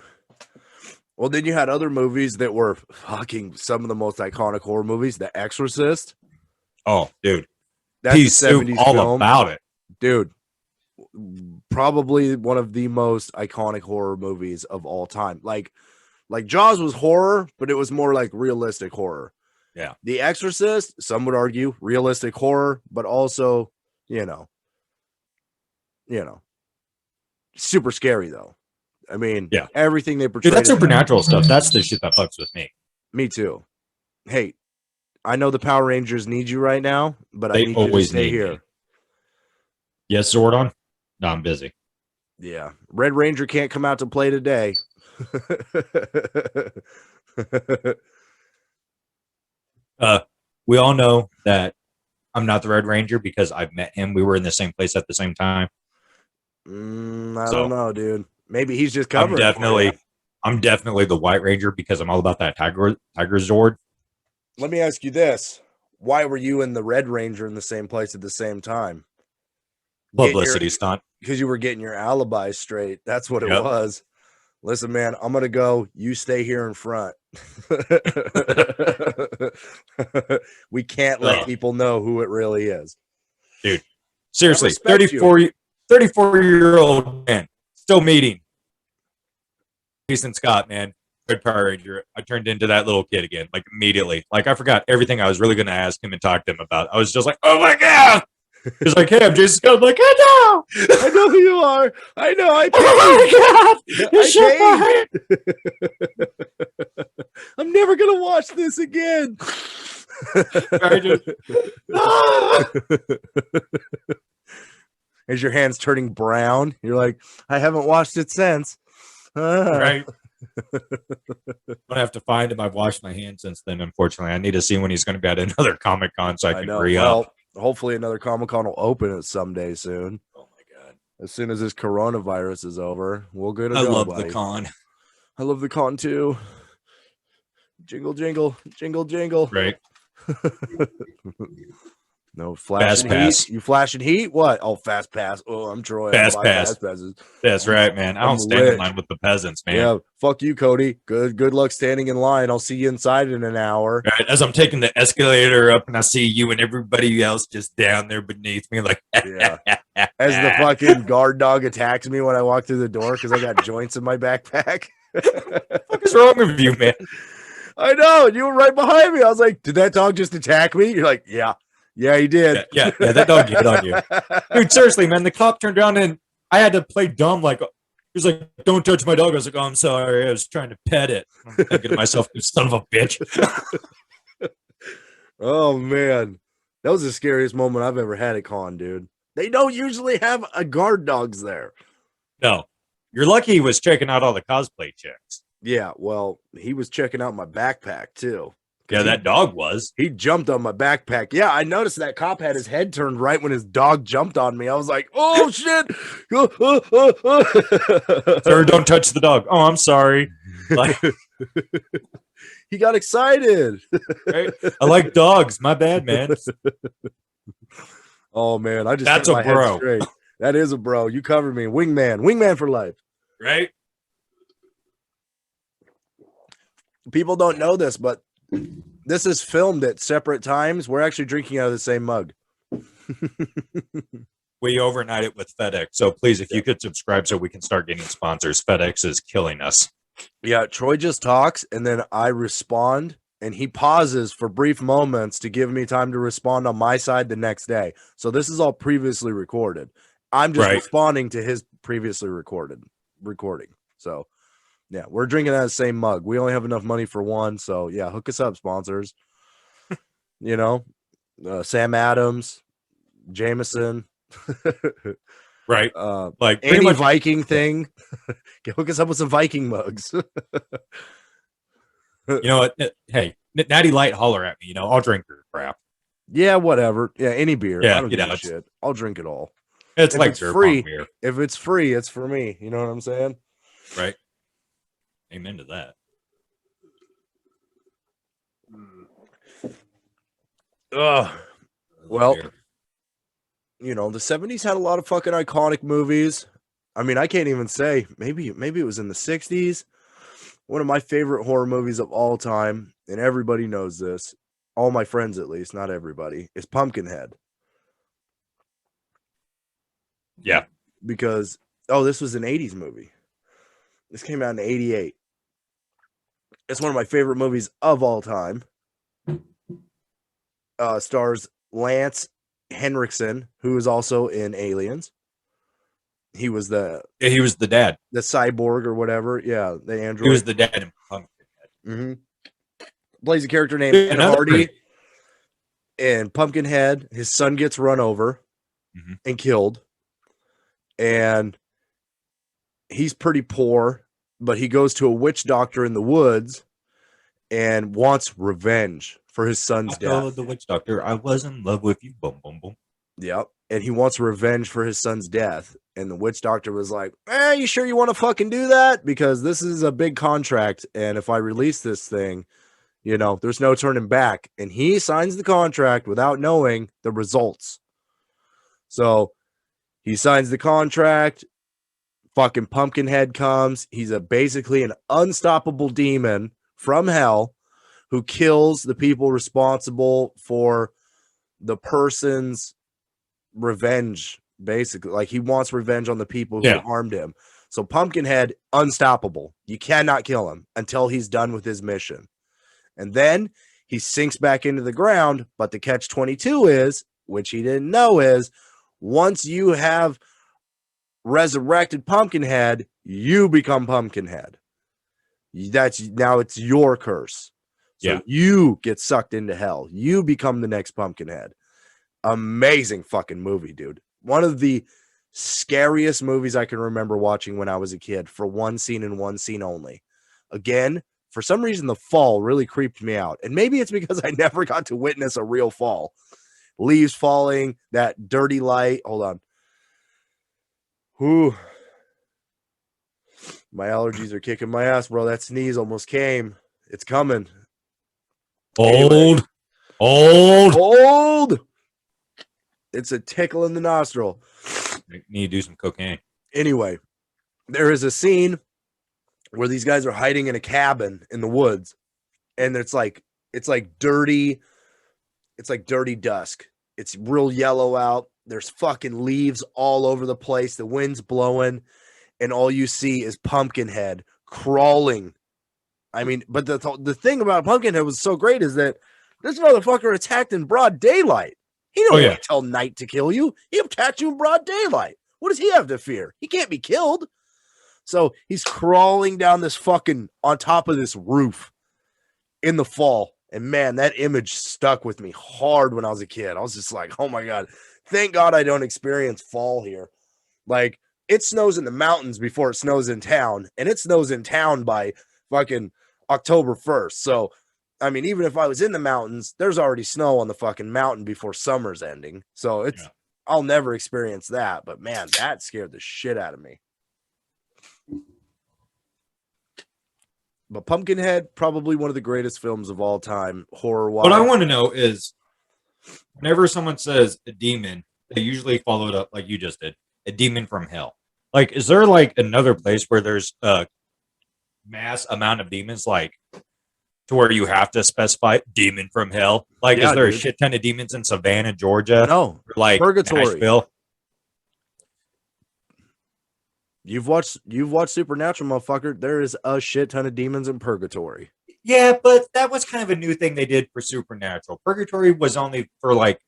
Well, then you had other movies that were fucking some of the most iconic horror movies. The Exorcist. Oh, dude, that's a 70s all film. about it, dude. Probably one of the most iconic horror movies of all time. Like Jaws was horror, but it was more like realistic horror. Yeah. The Exorcist, some would argue, realistic horror, but also, you know, super scary though. I mean, everything they portray. Dude, that supernatural stuff, that's the shit that fucks with me. Me too. Hey, I know the Power Rangers need you right now, but they I need you to stay here. Me. Yes, Zordon? No, I'm busy. Yeah. Red Ranger can't come out to play today. We all know that I'm not the Red Ranger because I've met him. We were in the same place at the same time. I don't know, dude. Maybe he's just covering. I'm definitely the White Ranger because I'm all about that Tiger Zord. Let me ask you this: why were you and the Red Ranger in the same place at the same time? Publicity stunt. Because you were getting your alibi straight. That's what it was. Listen, man, I'm gonna go. You stay here in front. We can't let people know who it really is, dude. Seriously, 34-year-old man still meeting Jason Scott, man. Red Power Ranger. I turned into that little kid again, like immediately. Like I forgot everything I was really going to ask him and talk to him about. I was just like, oh my god. He's like, hey, I'm Jason Scott. I'm like, I know who you are. I know. I paid. Oh my god. I'm never gonna watch this again. As your hand's turning brown, you're like, I haven't watched it since. Right. I'm gonna have to find him. I've washed my hands since then. Unfortunately, I need to see when he's going to be at another Comic Con so I can re-up. Hopefully, another Comic Con will open it someday soon. Oh my god! As soon as this coronavirus is over, we'll go to. I love the con. I love the con too. Jingle, jingle, jingle, jingle. Right. No flashing heat. You flashing heat? What? Oh, fast pass. Oh, I'm Troy. Fast pass. That's right, man. I don't stand in line with the peasants, man. Yeah. Fuck you, Cody. Good luck standing in line. I'll see you inside in an hour. Right. As I'm taking the escalator up and I see you and everybody else just down there beneath me, like yeah. As the fucking guard dog attacks me when I walk through the door because I got joints in my backpack. What the fuck is wrong with you, man? I know. You were right behind me. I was like, did that dog just attack me? You're like, yeah. Yeah, he did. Yeah, that dog hit on you. Dude, seriously, man, the cop turned around and I had to play dumb. Like, he was like, don't touch my dog. I was like, oh, I'm sorry. I was trying to pet it. I'm thinking to myself, you son of a bitch. Oh, man. That was the scariest moment I've ever had at con, dude. They don't usually have a guard dogs there. No. You're lucky he was checking out all the cosplay chicks. Yeah, well, he was checking out my backpack, too. Yeah, that dog was. He jumped on my backpack. Yeah, I noticed that cop had his head turned right when his dog jumped on me. I was like, oh, shit. Sir, don't touch the dog. Oh, I'm sorry. Like, he got excited. Right? I like dogs. My bad, man. Oh, man. I just That's a bro. That is a bro. You covered me. Wingman for life. Right? People don't know this, but this is filmed at separate times. We're actually drinking out of the same mug. We overnight it with FedEx. So please, if you could subscribe so we can start getting sponsors. FedEx is killing us. Yeah, Troy just talks and then I respond and he pauses for brief moments to give me time to respond on my side the next day. So this is all previously recorded. I'm just Right. responding to his previously recording. So yeah, we're drinking out of the same mug. We only have enough money for one. So yeah, hook us up, sponsors. You know, Sam Adams, Jameson, Right. Like pretty any much Viking thing. Hook us up with some Viking mugs. You know what? Hey, Natty Light, holler at me. You know, I'll drink your crap. Yeah, whatever. Yeah, any beer. Yeah, I don't you give know, a shit. I'll drink it all. it's If like it's beer pong free, beer, it's for me. You know what I'm saying? right? Amen to that. Ugh. Well, Beer. you know, the 70s had a lot of fucking iconic movies. I mean, I can't even say. Maybe it was in the 60s. One of my favorite horror movies of all time, and everybody knows this. All my friends, at least, not everybody, is Pumpkinhead. Yeah. Because this was an 80s movie. This came out in 88. It's one of my favorite movies of all time. Stars Lance Henriksen, who is also in Aliens. He was He was the dad. the cyborg or whatever. Yeah, the android. He was the dad in Pumpkinhead. Mm-hmm. Plays a character named Ed Hardy. In Pumpkinhead, his son gets run over and killed. And he's pretty poor, but he goes to a witch doctor in the woods and wants revenge for his son's death. The witch doctor. I was in love with you. Boom, boom, boom. Yep. And he wants revenge for his son's death. And the witch doctor was like, you sure you want to fucking do that? Because this is a big contract. And if I release this thing, you know, there's no turning back. And he signs the contract without knowing the results. So he signs the contract. Fucking Pumpkinhead comes. He's basically an unstoppable demon from hell who kills the people responsible for the person's revenge. Basically, like he wants revenge on the people who harmed him. So Pumpkinhead, unstoppable. You cannot kill him until he's done with his mission. And then he sinks back into the ground. But the catch-22 is, which he didn't know, is once you have resurrected Pumpkinhead, you become Pumpkinhead. Now it's your curse. So you get sucked into hell. You become the next Pumpkinhead. Amazing fucking movie, dude. One of the scariest movies I can remember watching when I was a kid for one scene and one scene only. Again, for some reason, the fall really creeped me out. And maybe it's because I never got to witness a real fall. Leaves falling, that dirty light. Hold on. Whew. My allergies are kicking my ass, bro. That sneeze almost came. It's coming. Old. It's a tickle in the nostril. You need to do some cocaine. Anyway, there is a scene where these guys are hiding in a cabin in the woods, and it's like dirty dusk. It's real yellow out. There's fucking leaves all over the place. The wind's blowing, and all you see is Pumpkinhead crawling. I mean, but the thing about Pumpkinhead was so great is that this motherfucker attacked in broad daylight. He don't wait till night to kill you. He attacked you in broad daylight. What does he have to fear? He can't be killed. So he's crawling down this fucking on top of this roof in the fall. And man, that image stuck with me hard when I was a kid. I was just like, oh my God, thank God I don't experience fall here. Like, it snows in the mountains before it snows in town. And it snows in town by fucking October 1st. So, I mean, even if I was in the mountains, there's already snow on the fucking mountain before summer's ending. So I'll never experience that. But man, that scared the shit out of me. But Pumpkinhead, probably one of the greatest films of all time, horror-wise. What I want to know is, whenever someone says a demon, they usually follow it up like you just did, a demon from hell. Like, is there like another place where there's a mass amount of demons, like to where you have to specify demon from hell? Like, is there a shit ton of demons in Savannah, Georgia? No, or like Purgatory. Nashville? You've watched Supernatural, motherfucker. There is a shit ton of demons in purgatory. Yeah, but that was kind of a new thing they did for Supernatural. Purgatory was only for like,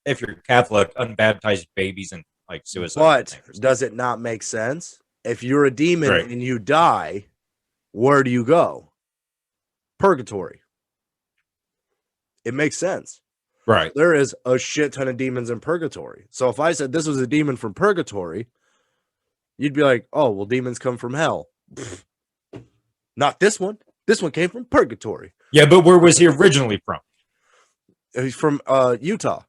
if you're Catholic, unbaptized babies and like suicide. But does it not make sense? If you're a demon and you die, where do you go? Purgatory. It makes sense. Right. There is a shit ton of demons in purgatory. So if I said this was a demon from purgatory, you'd be like, oh, well, demons come from hell. Pfft. Not this one. This one came from purgatory. Yeah, but where was he originally from? He's from Utah.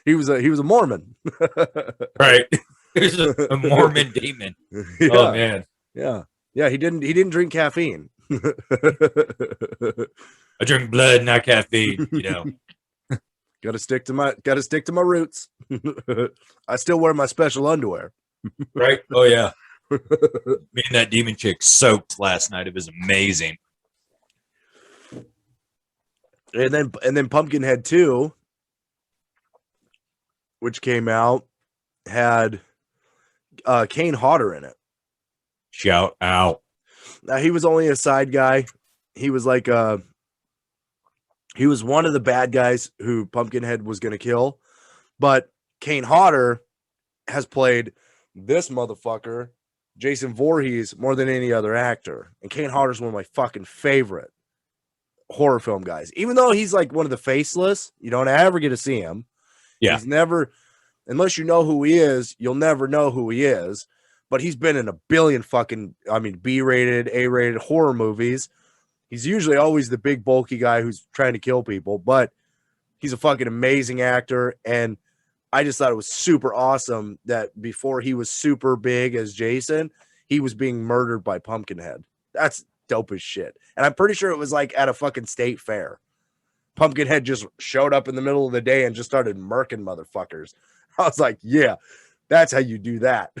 He was a Mormon. Right. He was a Mormon demon. Yeah. Oh man. Yeah. Yeah, he didn't drink caffeine. I drink blood, not caffeine, you know. Gotta stick to my roots. I still wear my special underwear. Right? Oh yeah. Me and that demon chick soaked last night. It was amazing. And then Pumpkinhead 2, which came out, had Kane Hodder in it. Shout out. Now he was only a side guy. He was like he was one of the bad guys who Pumpkinhead was gonna kill. But Kane Hodder has played this motherfucker, Jason Voorhees, more than any other actor. And Kane Hodder's one of my fucking favorite horror film guys. Even though he's like one of the faceless, you don't ever get to see him. Yeah. He's never, unless you know who he is, you'll never know who he is. But he's been in a billion fucking, B-rated, A-rated horror movies. He's usually always the big bulky guy who's trying to kill people, but he's a fucking amazing actor. And I just thought it was super awesome that before he was super big as Jason, he was being murdered by Pumpkinhead. That's dope as shit. And I'm pretty sure it was like at a fucking state fair. Pumpkinhead just showed up in the middle of the day and just started murking motherfuckers. I was like, yeah, that's how you do that.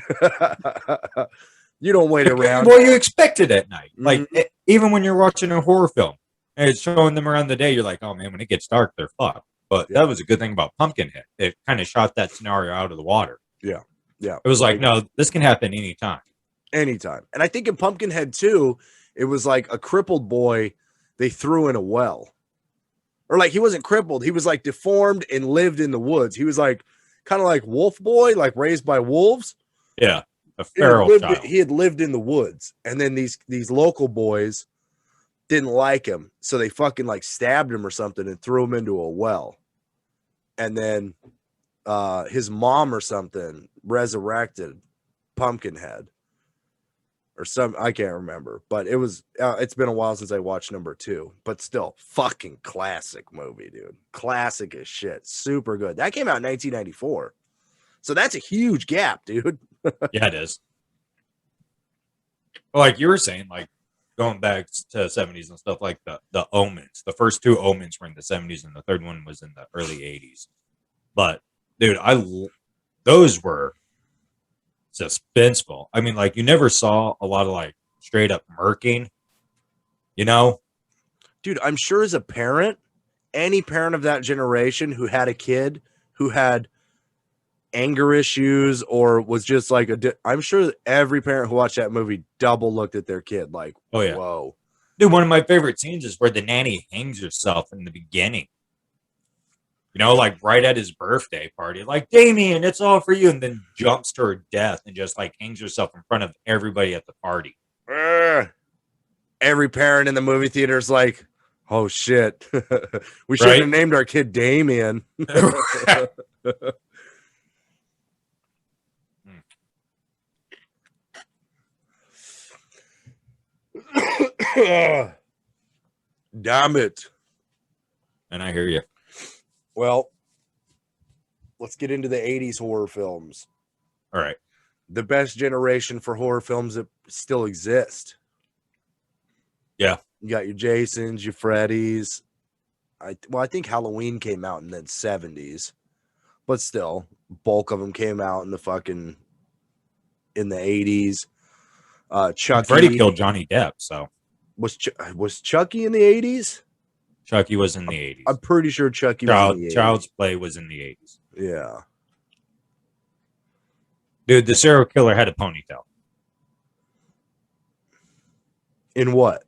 You don't wait around. Well, you expect it at night. Like, even when you're watching a horror film and it's showing them around the day, you're like, oh man, when it gets dark, they're fucked. But that was a good thing about Pumpkinhead. It kind of shot that scenario out of the water. Yeah. Yeah. It was like, no, this can happen anytime. Anytime. And I think in Pumpkinhead 2, it was like a crippled boy they threw in a well. Or like he wasn't crippled. He was like deformed and lived in the woods. He was like kind of like Wolf Boy, like raised by wolves. Yeah. A feral child. He had lived in the woods. And then these local boys didn't like him. So they fucking like stabbed him or something and threw him into a well. And then his mom or something resurrected Pumpkinhead or some, I can't remember, but it was it's been a while since I watched number 2, but still fucking classic movie, dude. Classic as shit. Super good. That came out in 1994. So that's a huge gap, dude. Yeah, it is. Well, like you were saying, like going back to the 70s and stuff, like the Omens. The first 2 Omens were in the 70s and the third one was in the early 80s. But dude, those were suspenseful. I mean, like you never saw a lot of like straight up murking, you know? Dude, I'm sure as a parent, any parent of that generation who had a kid who had anger issues or was just like I'm sure that every parent who watched that movie double looked at their kid like, oh yeah, whoa. Dude, one of my favorite scenes is where the nanny hangs herself in the beginning. You know, like right at his birthday party, like, Damien, it's all for you. And then jumps to her death and just like hangs herself in front of everybody at the party. Every parent in the movie theater is like, oh shit. We should have named our kid Damien. Damn it. And I hear you. Well, let's get into the 80s horror films. All right. The best generation for horror films that still exist. Yeah. You got your Jasons, your Freddys. I think Halloween came out in the 70s. But still, bulk of them came out in the 80s. Chucky. Freddy killed Johnny Depp, so. Was Chucky in the 80s? Chucky was in the 80s. I'm pretty sure Chucky was in the 80s. Child's Play was in the 80s. Yeah. Dude, the serial killer had a ponytail. In what?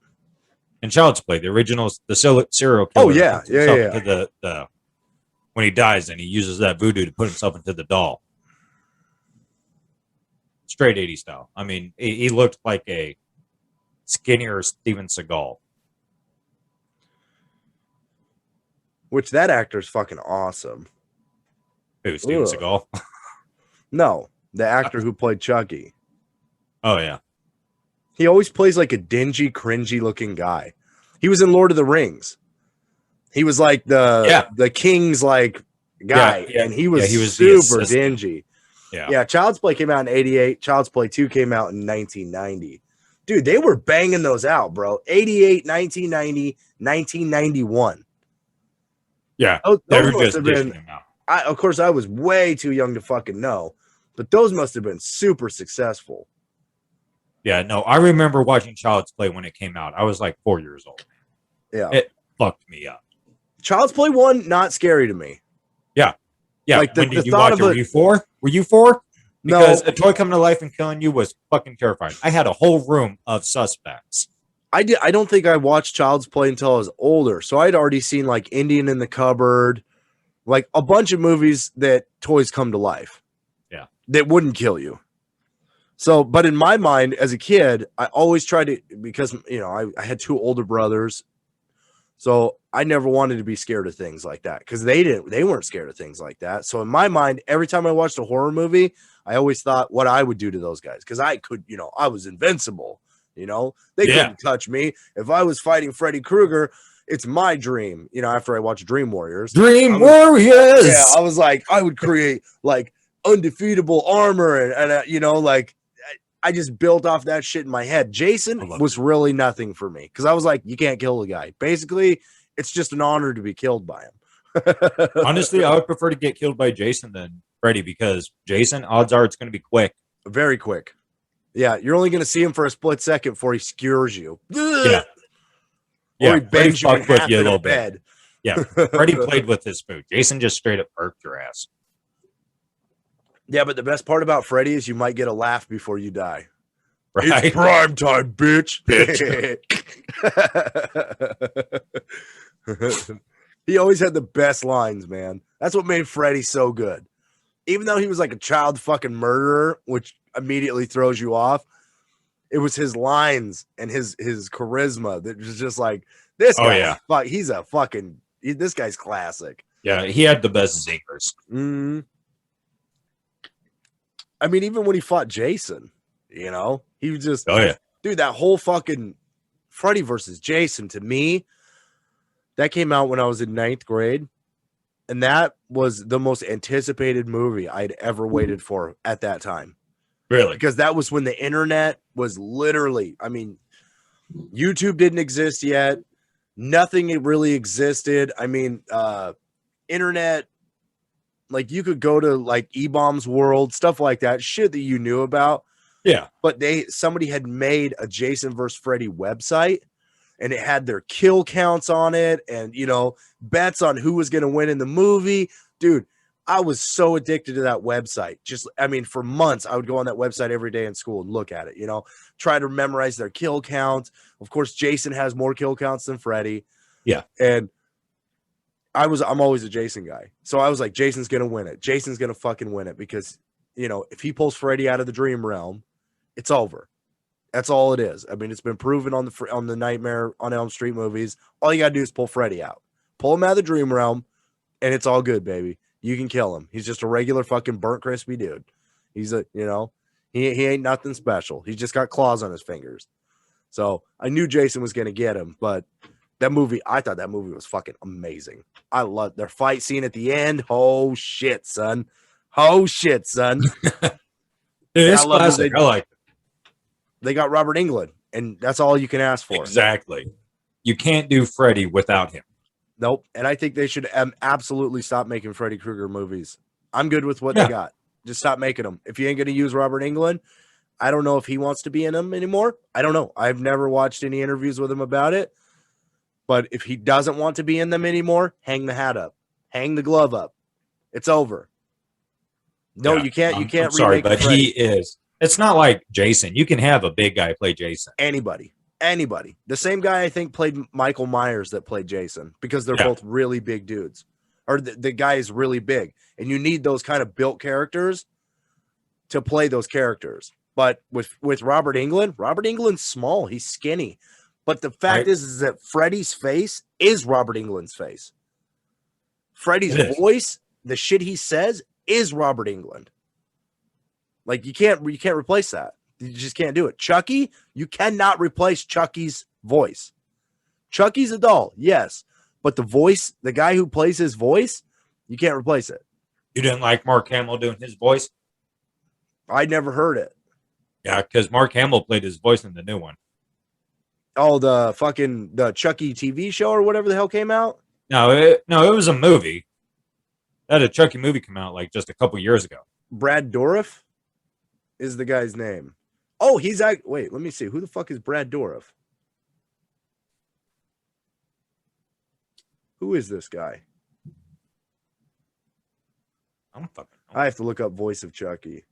In Child's Play, the original, the serial killer Oh, yeah. puts himself Yeah. into the when he dies, and he uses that voodoo to put himself into the doll. Straight 80s style. I mean, he looked like a skinnier Steven Seagal. Which that actor's fucking awesome. Who, Steven Ugh. Seagal? No, the actor who played Chucky. Oh, yeah. He always plays like a dingy, cringy looking guy. He was in Lord of the Rings. He was like the king's like guy, and he was super dingy. Yeah, Child's Play came out in 88. Child's Play 2 came out in 1990. Dude, they were banging those out, bro. 88, 1990, 1991. Yeah, they were just dishing them out. Of course, I was way too young to fucking know, but those must have been super successful. Yeah, no, I remember watching Child's Play when it came out. I was like 4 years old. Yeah. It fucked me up. Child's Play 1, not scary to me. Yeah. Yeah. Like when did you watch it? Were you 4? Were you 4? Because a toy coming to life and killing you was fucking terrifying. I had a whole room of suspects. I don't think I watched Child's Play until I was older. So I'd already seen like Indian in the Cupboard, like a bunch of movies that toys come to life. Yeah. That wouldn't kill you. So, but in my mind as a kid, I always tried to, because, you know, I had 2 older brothers. So I never wanted to be scared of things like that because they weren't scared of things like that. So in my mind, every time I watched a horror movie, I always thought what I would do to those guys because I could, you know, I was invincible. You know, they couldn't touch me. If I was fighting Freddy Krueger, it's my dream. You know, after I watched Dream Warriors. Warriors. Yeah, I was like, I would create like undefeatable armor and you know, like I just built off that shit in my head. Jason was really nothing for me because I was like, you can't kill the guy. Basically, it's just an honor to be killed by him. Honestly, I would prefer to get killed by Jason than Freddy because Jason, odds are it's going to be quick. Very quick. Yeah, you're only going to see him for a split second before he skewers you. Yeah. Or he bends you in half in a bed. Yeah, Freddy played with his food. Jason just straight up burped your ass. Yeah, but the best part about Freddy is you might get a laugh before you die. Right? It's prime time, bitch. He always had the best lines, man. That's what made Freddy so good. Even though he was like a child fucking murderer, which immediately throws you off, it was his lines and his charisma that was just like, this guy, he's a fucking, this guy's classic. Yeah, he had the best zingers. Mm-hmm. I mean, even when he fought Jason, you know, he was just, dude, that whole fucking Freddy versus Jason, to me, that came out when I was in 9th grade. And that was the most anticipated movie I'd ever waited for at that time. Really? Because that was when the internet was literally, I mean, YouTube didn't exist yet. Nothing really existed. I mean, internet, like you could go to like E-Bombs World, stuff like that, shit that you knew about. Yeah. But somebody had made a Jason vs. Freddy website and it had their kill counts on it and, you know, bets on who was going to win in the movie. Dude, I was so addicted to that website. Just, I mean, for months, I would go on that website every day in school and look at it, you know, try to memorize their kill count. Of course, Jason has more kill counts than Freddy. Yeah. And I'm always a Jason guy. So I was like, Jason's going to win it. Jason's going to fucking win it because, you know, if he pulls Freddy out of the dream realm, it's over. That's all it is. I mean, it's been proven on the Nightmare on Elm Street movies. All you got to do is pull Freddy out. Pull him out of the dream realm, and it's all good, baby. You can kill him. He's just a regular fucking burnt crispy dude. He's a, you know, he ain't nothing special. He's just got claws on his fingers. So I knew Jason was going to get him, but that movie, I thought that movie was fucking amazing. I loved their fight scene at the end. Oh shit, son. Oh shit, son. It's classic. I like it. They got Robert Englund, and that's all you can ask for. Exactly. You can't do Freddy without him. Nope. And I think they should absolutely stop making Freddy Krueger movies. I'm good with what they got. Just stop making them. If you ain't going to use Robert Englund, I don't know if he wants to be in them anymore. I don't know. I've never watched any interviews with him about it. But if he doesn't want to be in them anymore, hang the hat up. Hang the glove up. It's over. No, Yeah, you can't. You can't I'm sorry, remake but Freddy. he is. It's not like Jason. You can have a big guy play Jason. Anybody. The same guy I think played Michael Myers that played Jason because they're both really big dudes, or the guy is really big, and you need those kind of built characters to play those characters. But with Robert England's small. He's skinny. But the fact is that Freddy's face is Robert England's face. Freddy's voice, the shit he says, is Robert England. Like you can't replace that. You just can't do it. Chucky, you cannot replace Chucky's voice. Chucky's a doll, yes, but the voice, the guy who plays his voice, you can't replace it. You didn't like Mark Hamill doing his voice? I never heard it. Yeah, because Mark Hamill played his voice in the new one. Oh, the Chucky TV show or whatever the hell came out? No, it was a movie. That a Chucky movie come out like just a couple years ago. Brad Dourif is the guy's name. Oh, wait, let me see. Who the fuck is Brad Dourif? Who is this guy? I don't fucking know. I have to look up voice of Chucky.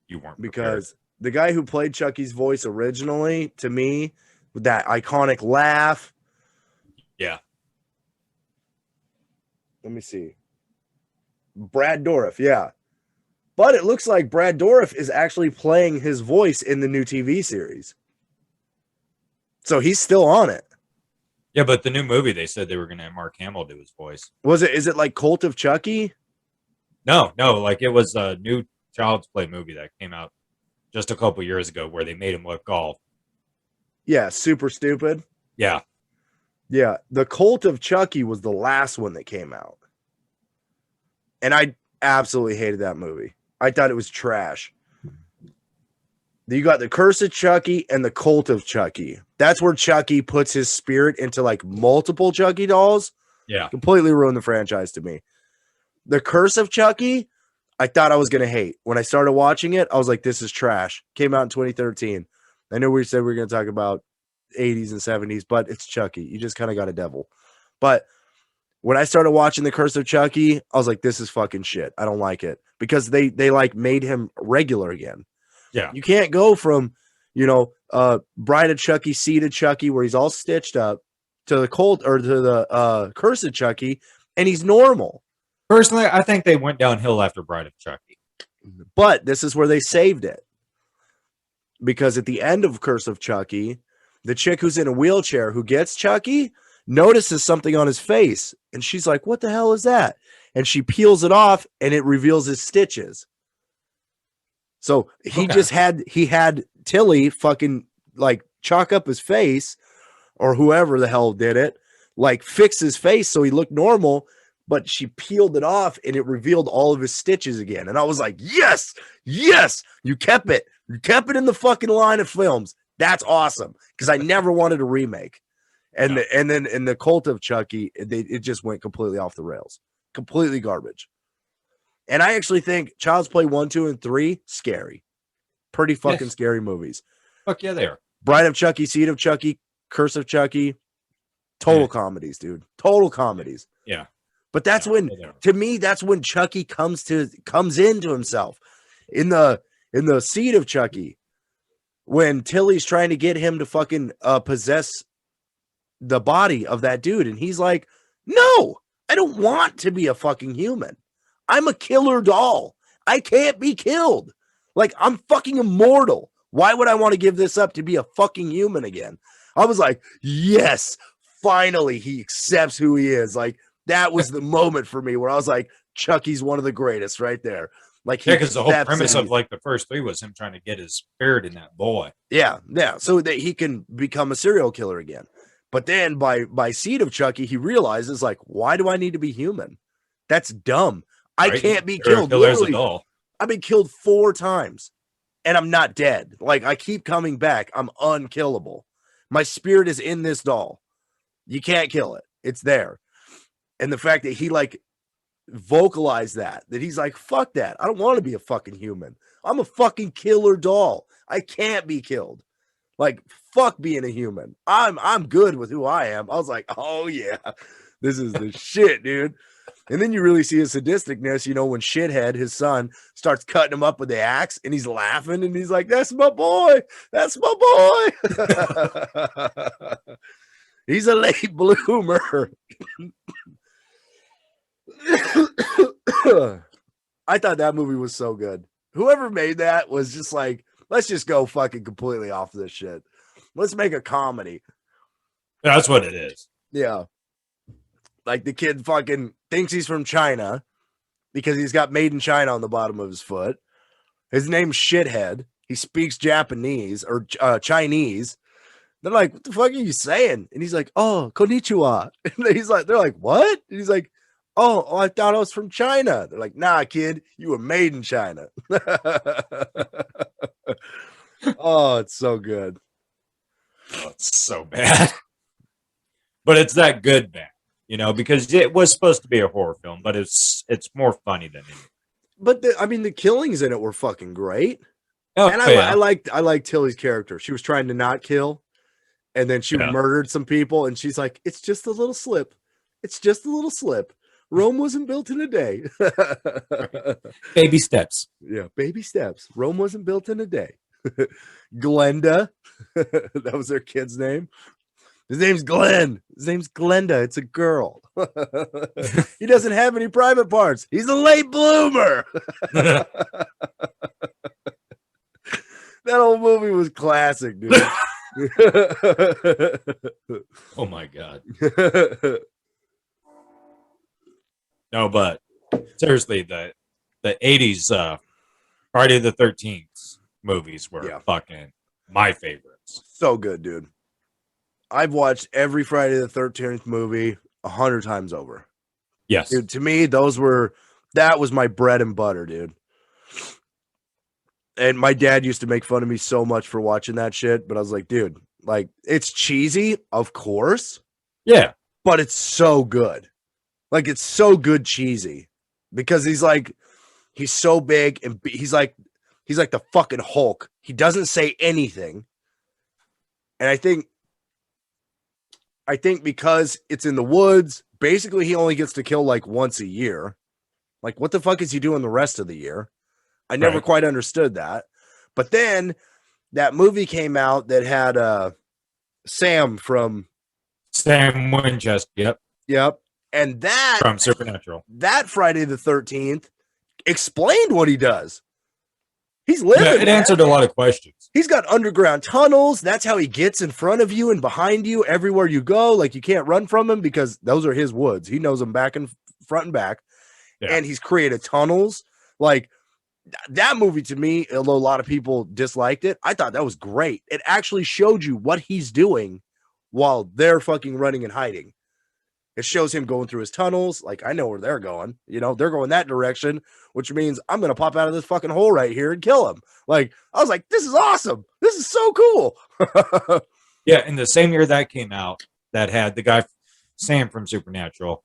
You weren't because the guy who played Chucky's voice originally, to me, with that iconic laugh. Yeah. Let me see. Brad Dourif, yeah. But it looks like Brad Dourif is actually playing his voice in the new TV series. So he's still on it. Yeah, but the new movie, they said they were going to have Mark Hamill do his voice. Is it like Cult of Chucky? No, like it was a new Child's Play movie that came out just a couple years ago where they made him look all. Yeah, super stupid. Yeah. Yeah, the Cult of Chucky was the last one that came out. And I absolutely hated that movie. I thought it was trash. You got the Curse of Chucky and the Cult of Chucky. That's where Chucky puts his spirit into like multiple Chucky dolls. Yeah. Completely ruined the franchise to me. The Curse of Chucky, I thought I was going to hate. When I started watching it, I was like, this is trash. Came out in 2013. I know we said we were going to talk about 80s and 70s, but it's Chucky. You just kind of got a devil. But when I started watching The Curse of Chucky, I was like, this is fucking shit. I don't like it. Because they like made him regular again. Yeah. You can't go from, Bride of Chucky, Seed of Chucky, where he's all stitched up, to the Cult or to the Curse of Chucky, and he's normal. Personally, I think they went downhill after Bride of Chucky. But this is where they saved it. Because at the end of Curse of Chucky, the chick who's in a wheelchair who gets Chucky notices something on his face. And she's like, what the hell is that? And she peels it off and it reveals his stitches. So he had Tilly fucking like chalk up his face, or whoever the hell did it, like fix his face so he looked normal, but she peeled it off and it revealed all of his stitches again. And I was like, yes, you kept it. You kept it in the fucking line of films. That's awesome. Because I never wanted a remake. And then in the Cult of Chucky, it just went completely off the rails. Completely garbage. And I actually think Child's Play 1, 2, and 3, scary. Pretty fucking scary movies. Fuck yeah, they are. Bride of Chucky, Seed of Chucky, Curse of Chucky. Total comedies, dude. Total comedies. Yeah. But that's when, to me, that's when Chucky comes into himself. In the Seed of Chucky, when Tilly's trying to get him to fucking possess the body of that dude, and he's like, no, I don't want to be a fucking human. I'm a killer doll. I can't be killed. Like, I'm fucking immortal. Why would I want to give this up to be a fucking human again? I was like, yes, finally he accepts who he is. Like, that was the moment for me where I was like, Chucky's one of the greatest right there. Like, because the whole premise of like the first 3 was him trying to get his spirit in that boy. Yeah, so that he can become a serial killer again. But then by Seed of Chucky, he realizes, like, why do I need to be human? That's dumb. I can't be killed. Literally, I've been killed 4 times, and I'm not dead. Like, I keep coming back. I'm unkillable. My spirit is in this doll. You can't kill it. It's there. And the fact that he, like, vocalized that he's like, fuck that. I don't want to be a fucking human. I'm a fucking killer doll. I can't be killed. Like, fuck being a human. I'm good with who I am. I was like, oh, yeah, this is the shit, dude. And then you really see his sadisticness, when Shithead, his son, starts cutting him up with the axe and he's laughing and he's like, "That's my boy. That's my boy." He's a late bloomer. I thought that movie was so good. Whoever made that was just like, let's just go fucking completely off this shit. Let's make a comedy. That's what it is. Yeah. Like the kid fucking thinks he's from China because he's got made in China on the bottom of his foot. His name's Shithead. He speaks Japanese or Chinese. They're like, "What the fuck are you saying?" And he's like, "Oh, konnichiwa." And they're like, "What?" And he's like, oh, I thought I was from China. They're like, "Nah, kid, you were made in China." Oh, it's so good. Oh, it's so bad. But it's that good bad, because it was supposed to be a horror film, but it's more funny than anything. But the killings in it were fucking great. Oh, and I liked Tilly's character. She was trying to not kill, and then she murdered some people, and she's like, "It's just a little slip. It's just a little slip. Rome wasn't built in a day." Baby steps. Yeah, baby steps. Rome wasn't built in a day. Glenda. That was their kid's name. His name's Glenn. His name's Glenda. It's a girl. He doesn't have any private parts. He's a late bloomer. That whole movie was classic, dude. Oh my God. No, but seriously, the 80s Friday the 13th movies were fucking my favorites. So good, dude. I've watched every Friday the 13th movie 100 times over. Yes. Dude, to me, that was my bread and butter, dude. And my dad used to make fun of me so much for watching that shit, but I was like, dude, like, it's cheesy, of course. Yeah. But it's so good. Like, it's so good cheesy. Because he's so big and he's like the fucking Hulk. He doesn't say anything. And I think because it's in the woods, basically he only gets to kill like once a year. Like, what the fuck is he doing the rest of the year? I never quite understood that. But then that movie came out that had Sam Winchester. Yep. And that from Supernatural. That Friday the 13th explained what he does. He's living. Yeah, it answered a lot of questions. He's got underground tunnels. That's how he gets in front of you and behind you everywhere you go. Like, you can't run from him because those are his woods. He knows them back and front and back. Yeah. And he's created tunnels. Like, that movie, to me, although a lot of people disliked it, I thought that was great. It actually showed you what he's doing while they're fucking running and hiding. It shows him going through his tunnels. Like, I know where they're going. They're going that direction, which means I'm going to pop out of this fucking hole right here and kill him. Like, I was like, this is awesome. This is so cool. Yeah, in the same year that came out, that had the guy, Sam from Supernatural,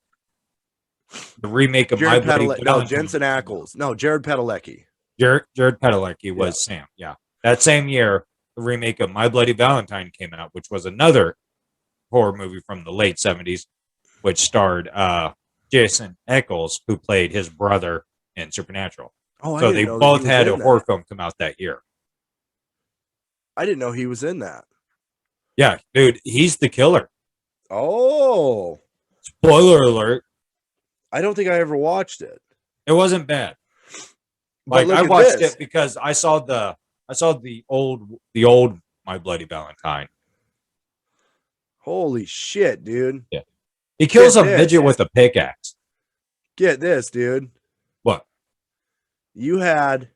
the remake of Jensen Ackles. No, Jared Padalecki. Jared Padalecki was Sam, yeah. That same year, the remake of My Bloody Valentine came out, which was another horror movie from the late 70s, which starred Jensen Ackles, who played his brother in Supernatural. Oh, so they both had a horror film come out that year. I didn't know he was in that. Yeah, dude, he's the killer. Oh. Spoiler alert. I don't think I ever watched it. It wasn't bad. Like, I watched it because I saw the old My Bloody Valentine. Holy shit, dude. Yeah. He kills a midget with a pickaxe. Get this, dude. What? You had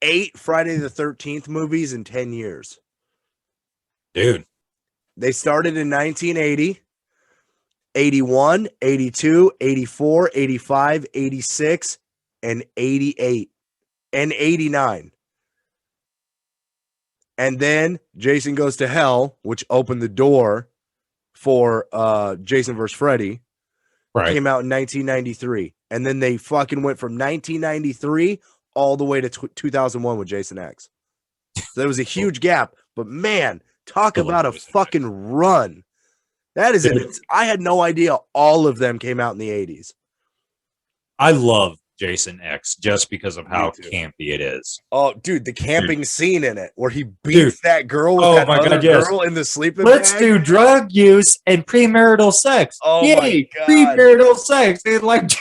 8 Friday the 13th movies in 10 years. Dude. They started in 1980, 81, 82, 84, 85, 86, and 88, and 89. And then Jason Goes to Hell, which opened the door for Jason vs. Freddy, came out in 1993. And then they fucking went from 1993 all the way to 2001 with Jason X. So there was a huge gap. But man, talk about a fucking run. That is Dude. I had no idea all of them came out in the 80s. I love Jason X just because of how too. campy it is. Oh, dude, the camping scene in it where he beats Dude. that girl with Oh that my other God, yes. girl in the sleeping Let's bag. do drug use and premarital sex. Oh my Yay, God. premarital sex. He like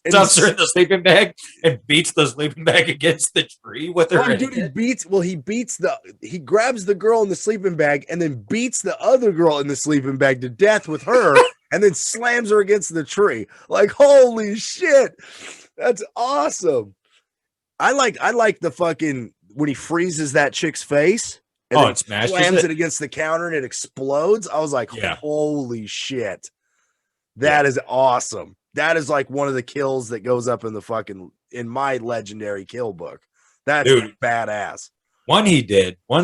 And stuffs her in the sleeping bag and beats the sleeping bag against the tree with her. Oh, dude, he grabs the girl in the sleeping bag and then beats the other girl in the sleeping bag to death with her and then slams her against the tree. Like, holy shit. That's awesome. I like the fucking when he freezes that chick's face and then it smashes slams it. it against the counter and it explodes. I was like, holy shit. That is awesome. That is like one of the kills that goes up in my legendary kill book. That's badass. One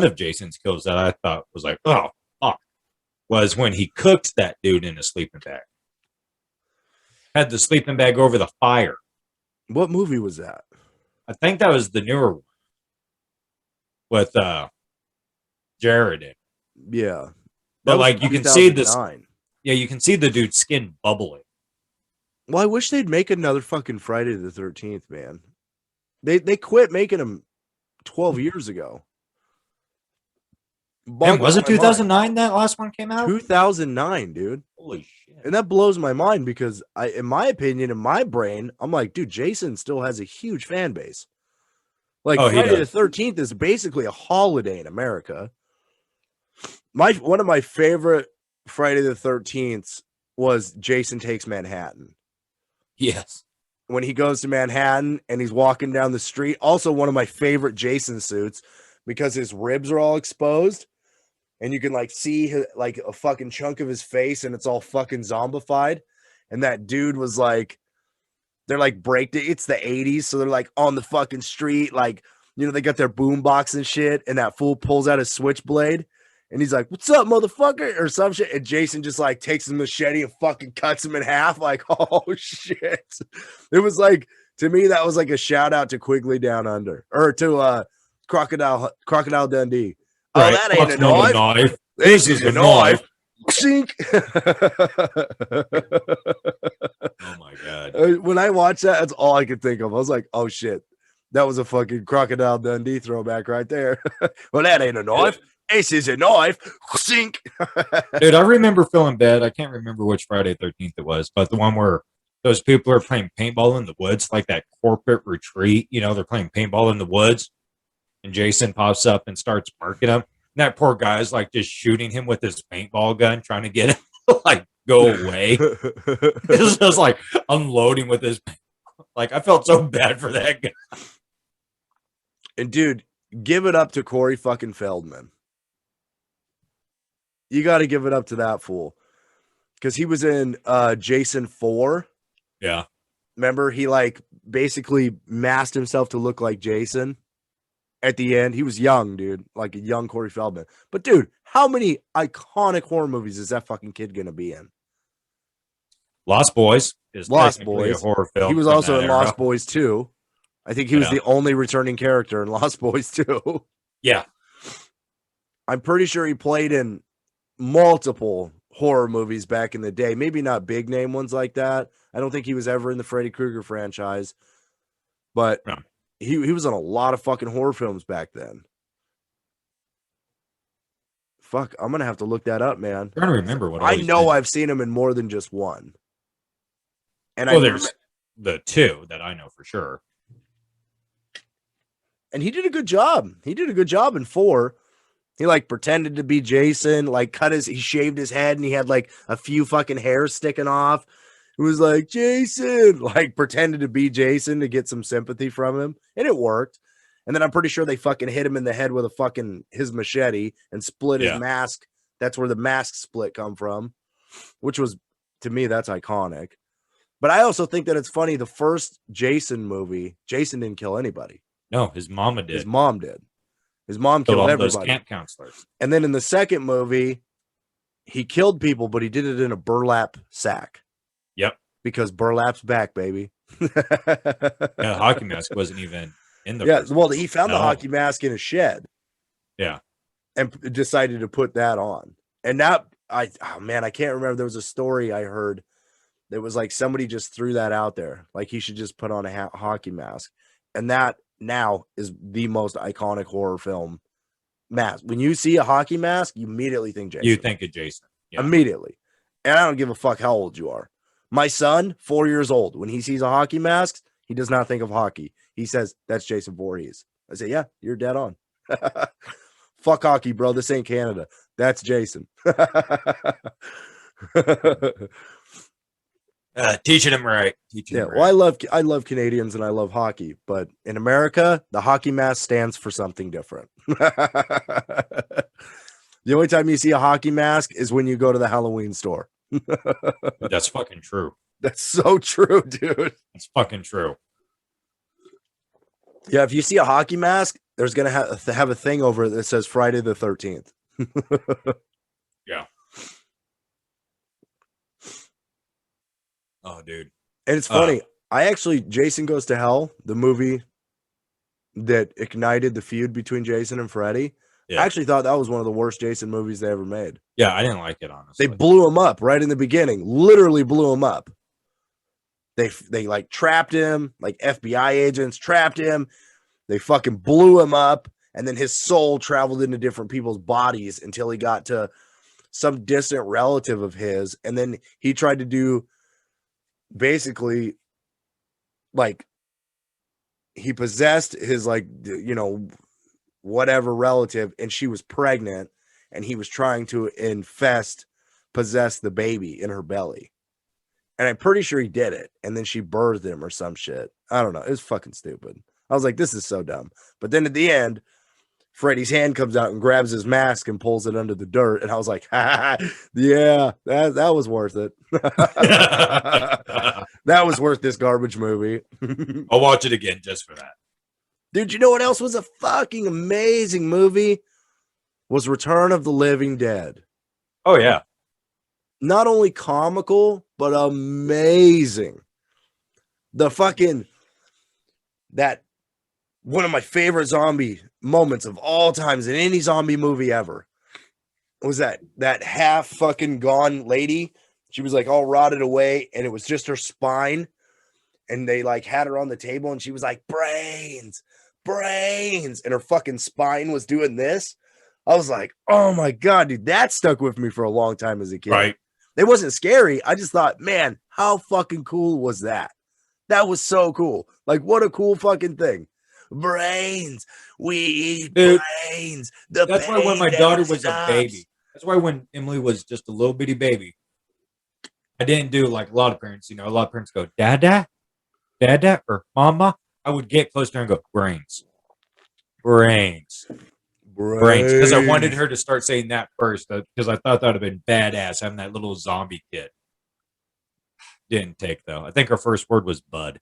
of Jason's kills that I thought was like, oh, fuck, was when he cooked that dude in a sleeping bag. Had the sleeping bag over the fire. What movie was that? I think that was the newer one with Jared in. Yeah. But like you can see this. Yeah, you can see the dude's skin bubbling. Well, I wish they'd make another fucking Friday the 13th, man. They quit making them 12 years ago. And was it 2009 that last one came out? 2009, dude. Holy shit. And that blows my mind because in my opinion, in my brain, I'm like, dude, Jason still has a huge fan base. Like Friday the 13th is basically a holiday in America. One of my favorite Friday the 13th was Jason Takes Manhattan. Yes. When he goes to Manhattan and he's walking down the street. Also one of my favorite Jason suits because his ribs are all exposed and you can like see like a fucking chunk of his face and it's all fucking zombified. And that dude was like, they're like it's the 80s. So they're like on the fucking street. Like, you know, they got their boombox and shit. And that fool pulls out his switchblade. And he's like, what's up, motherfucker? Or some shit. And Jason just like takes his machete and fucking cuts him in half. Like, oh shit. It was like, to me, that was like a shout out to Quigley Down Under. Or to Crocodile Dundee. Right. Oh, that ain't a knife. This is a knife. Sink. Oh my God. When I watched that, that's all I could think of. I was like, oh shit. That was a fucking Crocodile Dundee throwback right there. Well, that ain't a knife. This is a knife. Sink. Dude, I remember feeling bad. I can't remember which Friday 13th it was, but the one where those people are playing paintball in the woods, like that corporate retreat. You know, they're playing paintball in the woods, and Jason pops up and starts marking him. And that poor guy is like just shooting him with his paintball gun, trying to get him to like go away. It's just like unloading with his. Like, I felt so bad for that guy. And dude, give it up to Corey fucking Feldman. You got to give it up to that fool. Because he was in Jason 4. Yeah. Remember, he like basically masked himself to look like Jason at the end. He was young, dude. Like a young Corey Feldman. But dude, how many iconic horror movies is that fucking kid going to be in? Lost Boys is Lost technically Boys. a horror film. He was also in Lost Boys 2. I think he was the only returning character in Lost Boys 2. Yeah. I'm pretty sure he played in multiple horror movies back in the day. Maybe not big name ones like that. I don't think he was ever in the Freddy Krueger franchise. But he was on a lot of fucking horror films back then. Fuck, I'm going to have to look that up, man. I'm trying to remember what I know I've seen him in more than just one. And there's the 2 that I know for sure. And he did a good job. He did a good job in 4. He like pretended to be Jason, like he shaved his head and he had like a few fucking hairs sticking off. It was like, Jason, like pretended to be Jason to get some sympathy from him. And it worked. And then I'm pretty sure they fucking hit him in the head with his machete and split his mask. That's where the mask split come from, which was, to me, that's iconic. But I also think that it's funny. The first Jason movie, Jason didn't kill anybody. No, his mama did. His mom did. His mom killed everybody. Those camp counselors. And then in the second movie, he killed people, but he did it in a burlap sack. Yep. Because burlap's back, baby. The hockey mask wasn't even in the first well, he found the hockey mask in a shed. Yeah. And decided to put that on. And that Oh man, I can't remember. There was a story I heard that was like somebody just threw that out there, like he should just put on a hockey mask, and that now is the most iconic horror film mask. When you see a hockey mask, you immediately think Jason. You think of Jason. Yeah. Immediately. And I don't give a fuck how old you are. My son, 4 years old, when he sees a hockey mask, he does not think of hockey. He says, that's Jason Voorhees. I say, yeah, you're dead on. Fuck hockey, bro. This ain't Canada. That's Jason. Teaching him right. Well, I love Canadians and I love hockey, but in America, the hockey mask stands for something different. The only time you see a hockey mask is when you go to the Halloween store. That's fucking true. That's so true, dude. It's fucking true. Yeah, if you see a hockey mask, there's gonna have a thing over it that says Friday the 13th. Yeah. Oh, dude. And it's funny. Jason Goes to Hell, the movie that ignited the feud between Jason and Freddy. Yeah. I actually thought that was one of the worst Jason movies they ever made. Yeah, I didn't like it, honestly. They blew him up right in the beginning. Literally blew him up. They like trapped him, like FBI agents trapped him. They fucking blew him up, and then his soul traveled into different people's bodies until he got to some distant relative of his, and then he tried to do basically like he possessed his like whatever relative, and she was pregnant, and he was trying to possess the baby in her belly. And I'm pretty sure he did it. And then she birthed him or some shit. I don't know. It was fucking stupid. I was like, this is so dumb. But then at the end, Freddy's hand comes out and grabs his mask and pulls it under the dirt. And I was like, yeah, that was worth it. That was worth this garbage movie. I'll watch it again just for that. Dude, you know what else was a fucking amazing movie? Was Return of the Living Dead. Oh, yeah. Not only comical, but amazing. That one of my favorite zombie moments of all times in any zombie movie ever was that half fucking gone lady. She was like all rotted away, and it was just her spine. And they like had her on the table, and she was like, brains, and her fucking spine was doing this. I was like, oh my God, dude, that stuck with me for a long time as a kid. Right. It wasn't scary. I just thought, man, how fucking cool was that? That was so cool. Like, what a cool fucking thing. Brains. We eat brains. That's why when my daughter was a baby. That's why when Emily was just a little bitty baby, I didn't do like a lot of parents. A lot of parents go, Dada, or Mama. I would get close to her and go, brains. Because I wanted her to start saying that first, because I thought that would have been badass, having that little zombie kid. Didn't take, though. I think her first word was Bud.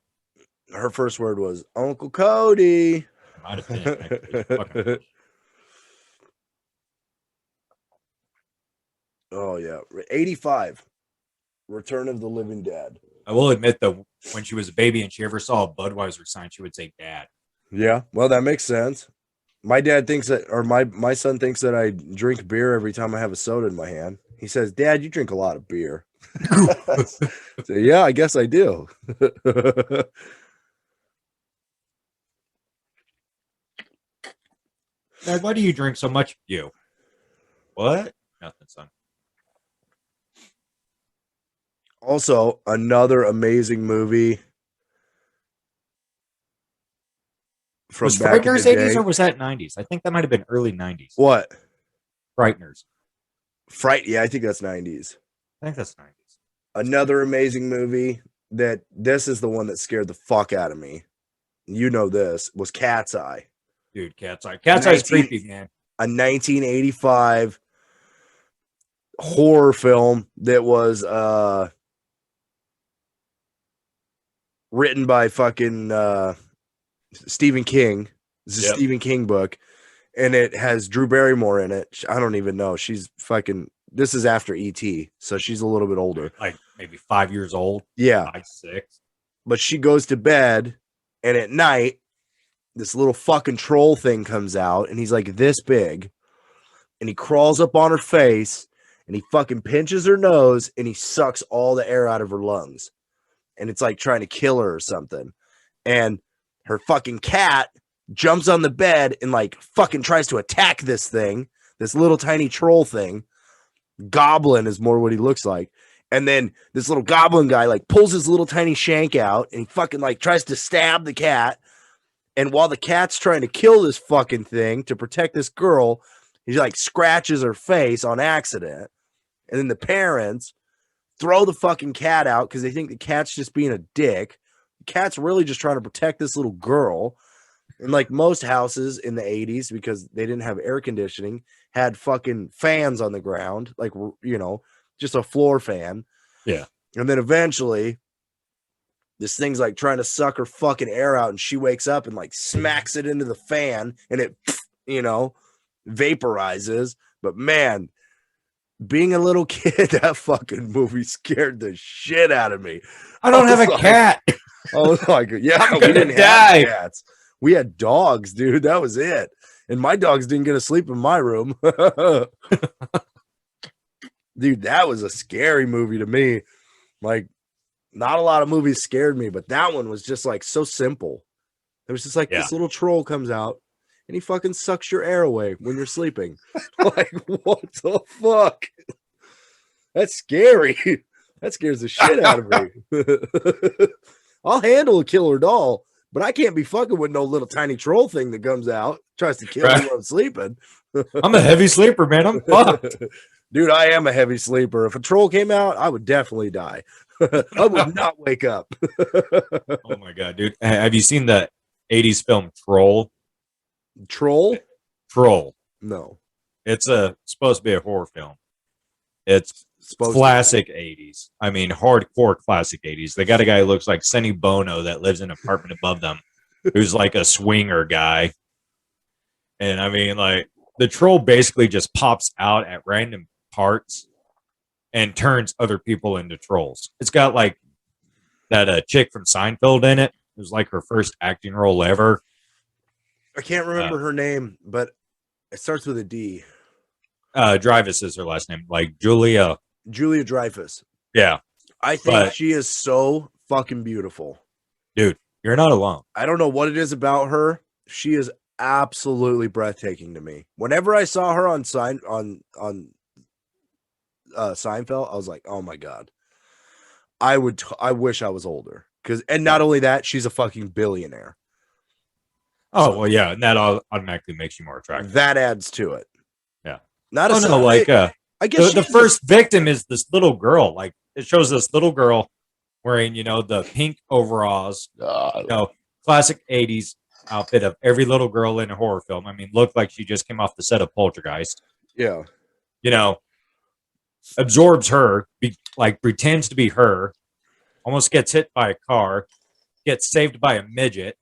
Her first word was Uncle Cody. Might have been. Oh, yeah. 85. Return of the Living Dead. I will admit, though, when she was a baby and she ever saw a Budweiser sign, she would say Dad. Yeah, well, that makes sense. My dad thinks that, or my son thinks that I drink beer every time I have a soda in my hand. He says, Dad, you drink a lot of beer. So, yeah, I guess I do. Dad, why do you drink so much? You. What? Nothing, son. Also, another amazing movie. From was back Frighteners in the 80s day. or was that 90s? I think that might have been early 90s. What? Frighteners. Yeah, I think that's 90s. I think that's 90s. Another amazing movie this is the one that scared the fuck out of me. You know this, was Cat's Eye. Dude, Cat's Eye. Cat's Eye is creepy, man. A 1985 horror film that was written by fucking Stephen King. It's a Stephen King book, and it has Drew Barrymore in it. I don't even know. She's fucking. This is after E.T., so she's a little bit older, like maybe 5 years old. Yeah, 5, 6. But she goes to bed, and at night, this little fucking troll thing comes out, and he's like this big, and he crawls up on her face, and he fucking pinches her nose and he sucks all the air out of her lungs. And it's like trying to kill her or something. And her fucking cat jumps on the bed and like fucking tries to attack this thing, this little tiny troll thing. Goblin is more what he looks like. And then this little goblin guy like pulls his little tiny shank out and he fucking like tries to stab the cat. And while the cat's trying to kill this fucking thing to protect this girl, he like scratches her face on accident. And then the parents throw the fucking cat out because they think the cat's just being a dick. The cat's really just trying to protect this little girl. And like most houses in the 80s, because they didn't have air conditioning, had fucking fans on the ground, like, you know, just a floor fan. Yeah. And then eventually this thing's like trying to suck her fucking air out and she wakes up and like smacks it into the fan and it, you know, vaporizes. But man, being a little kid, that fucking movie scared the shit out of me. I don't have a cat. I was like, yeah, I'm we gonna didn't die. have cats. We had dogs, dude. That was it. And my dogs didn't get to sleep in my room. Dude, that was a scary movie to me. Like, not a lot of movies scared me, but that one was just like so simple. It was just like this little troll comes out and he fucking sucks your air away when you're sleeping. Like, what the fuck? That's scary. That scares the shit out of me. I'll handle a killer doll, but I can't be fucking with no little tiny troll thing that comes out, tries to kill me while I'm sleeping. I'm a heavy sleeper, man. I'm fucked. Dude, I am a heavy sleeper. If a troll came out, I would definitely die. I would not wake up. Oh my god, dude. Have you seen the 80s film Troll? Troll? Troll. No. It's supposed to be a horror film. It's Supposed classic 80s. I mean, hardcore classic 80s. They got a guy who looks like Sonny Bono that lives in an apartment above them, who's like a swinger guy. And I mean, like, the troll basically just pops out at random parts and turns other people into trolls. It's got like that chick from Seinfeld in it. It was like her first acting role ever. I can't remember her name, but it starts with a D. Dreyfus is her last name, like Julia Dreyfus. Yeah. I think she is so fucking beautiful. Dude, you're not alone. I don't know what it is about her. She is absolutely breathtaking to me. Whenever I saw her on Seinfeld, I was like, oh my god. I wish I was older. And not only that, she's a fucking billionaire. Oh, well, yeah, and that automatically makes you more attractive. That adds to it. Yeah. Not I guess the first victim is this little girl. Like, it shows this little girl wearing, the pink overalls, classic 80s outfit of every little girl in a horror film. I mean, looked like she just came off the set of Poltergeist. Yeah. Absorbs her, pretends to be her, almost gets hit by a car, gets saved by a midget,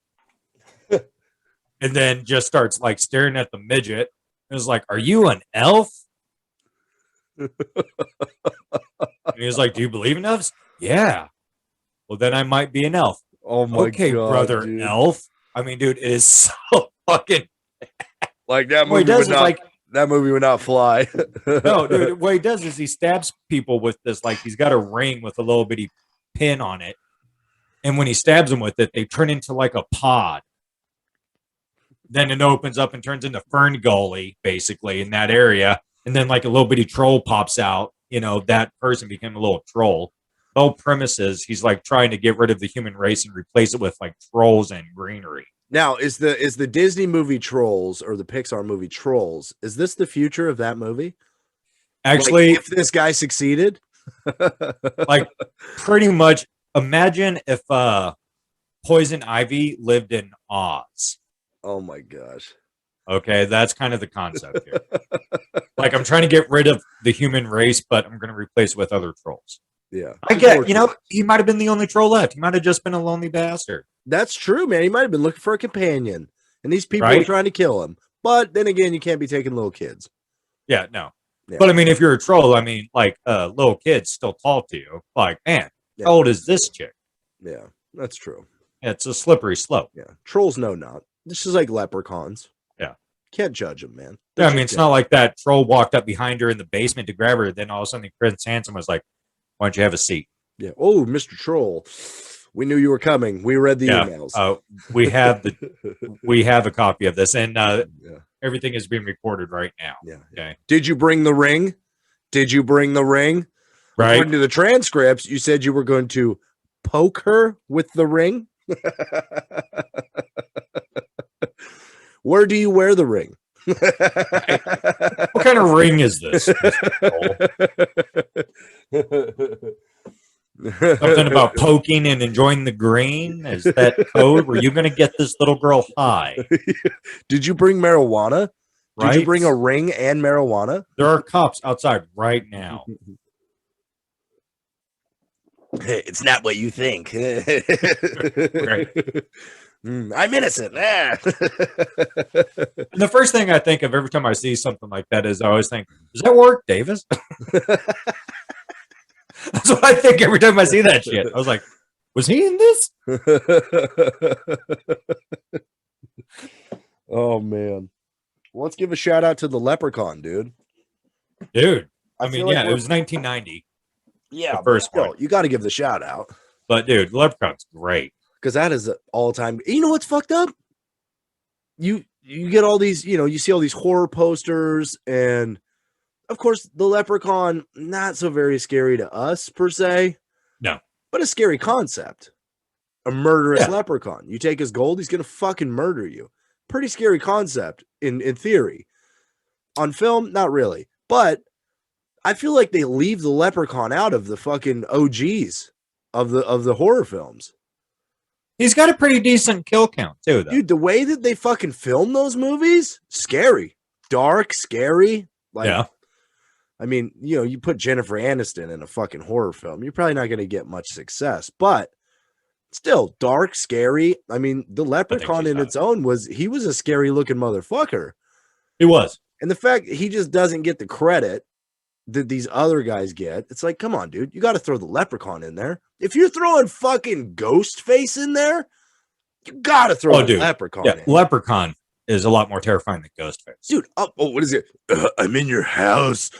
and then just starts like staring at the midget. It was like, "Are you an elf?" And he was like, "Do you believe in elves?" "Yeah." "Well, then I might be an elf." Oh my okay, god, brother, dude. elf. I mean, dude, it is so fucking like that movie. That movie would not fly. No, dude. What he does is he stabs people with this, like he's got a ring with a little bitty pin on it, and when he stabs them with it, they turn into like a pod. Then it opens up and turns into Fern Gully, basically, in that area. And then like a little bitty troll pops out. That person became a little troll. The whole premise is he's like trying to get rid of the human race and replace it with like trolls and greenery. Now, is the Disney movie Trolls or the Pixar movie Trolls, is this the future of that movie? Actually, like, if this guy succeeded? Like, pretty much, imagine if Poison Ivy lived in Oz. Oh my gosh. Okay, that's kind of the concept here. Like, I'm trying to get rid of the human race, but I'm going to replace it with other trolls. Yeah. I get, he might have been the only troll left. He might have just been a lonely bastard. That's true, man. He might have been looking for a companion, and these people are trying to kill him. But then again, you can't be taking little kids. Yeah, no. Yeah. But I mean, if you're a troll, I mean, like, little kids still talk to you. Like, man, how old is this chick? Yeah, that's true. Yeah, it's a slippery slope. Yeah, trolls know not. This is like leprechauns. Yeah. Can't judge them, man. Yeah, I mean, it's not like that troll walked up behind her in the basement to grab her. Then all of a sudden, Prince Handsome was like, "Why don't you have a seat?" Yeah. Oh, Mr. Troll, we knew you were coming. We read the Yeah. emails. We have a copy of this, and everything is being recorded right now. Yeah. Okay. Did you bring the ring? Did you bring the ring? Right. According to the transcripts, you said you were going to poke her with the ring. Where do you wear the ring? What kind of ring is this? Something about poking and enjoying the green? Is that code? Were you going to get this little girl high? Did you bring marijuana? Right? Did you bring a ring and marijuana? There are cops outside right now. It's not what you think. Right. I'm innocent. And the first thing I think of every time I see something like that is I always think, does that work, Davis? That's what I think every time I see that shit. I was like, was he in this? Oh, man. Well, let's give a shout out to the Leprechaun, dude. Dude. I mean, like yeah, it was 1990. Yeah, the first still, one. you got to give the shout out. But, dude, Leprechaun's great. Because that is all time. You know what's fucked up? You get all these, you see all these horror posters, and of course, the Leprechaun, not so very scary to us per se. No. But a scary concept. A murderous leprechaun. You take his gold, he's going to fucking murder you. Pretty scary concept in theory. On film, not really. But I feel like they leave the leprechaun out of the fucking OGs of the horror films. He's got a pretty decent kill count, too, though. Dude, the way that they fucking film those movies, scary. Dark, scary. Like, yeah. I mean, you put Jennifer Aniston in a fucking horror film, you're probably not going to get much success. But still, dark, scary. I mean, the Leprechaun in its own was a scary looking motherfucker. He was. And the fact he just doesn't get the credit that these other guys get, it's like, come on, dude, you got to throw the Leprechaun in there. If you're throwing fucking Ghostface in there, you got to throw the Leprechaun in. Leprechaun is a lot more terrifying than Ghostface. Dude, what is it? I'm in your house.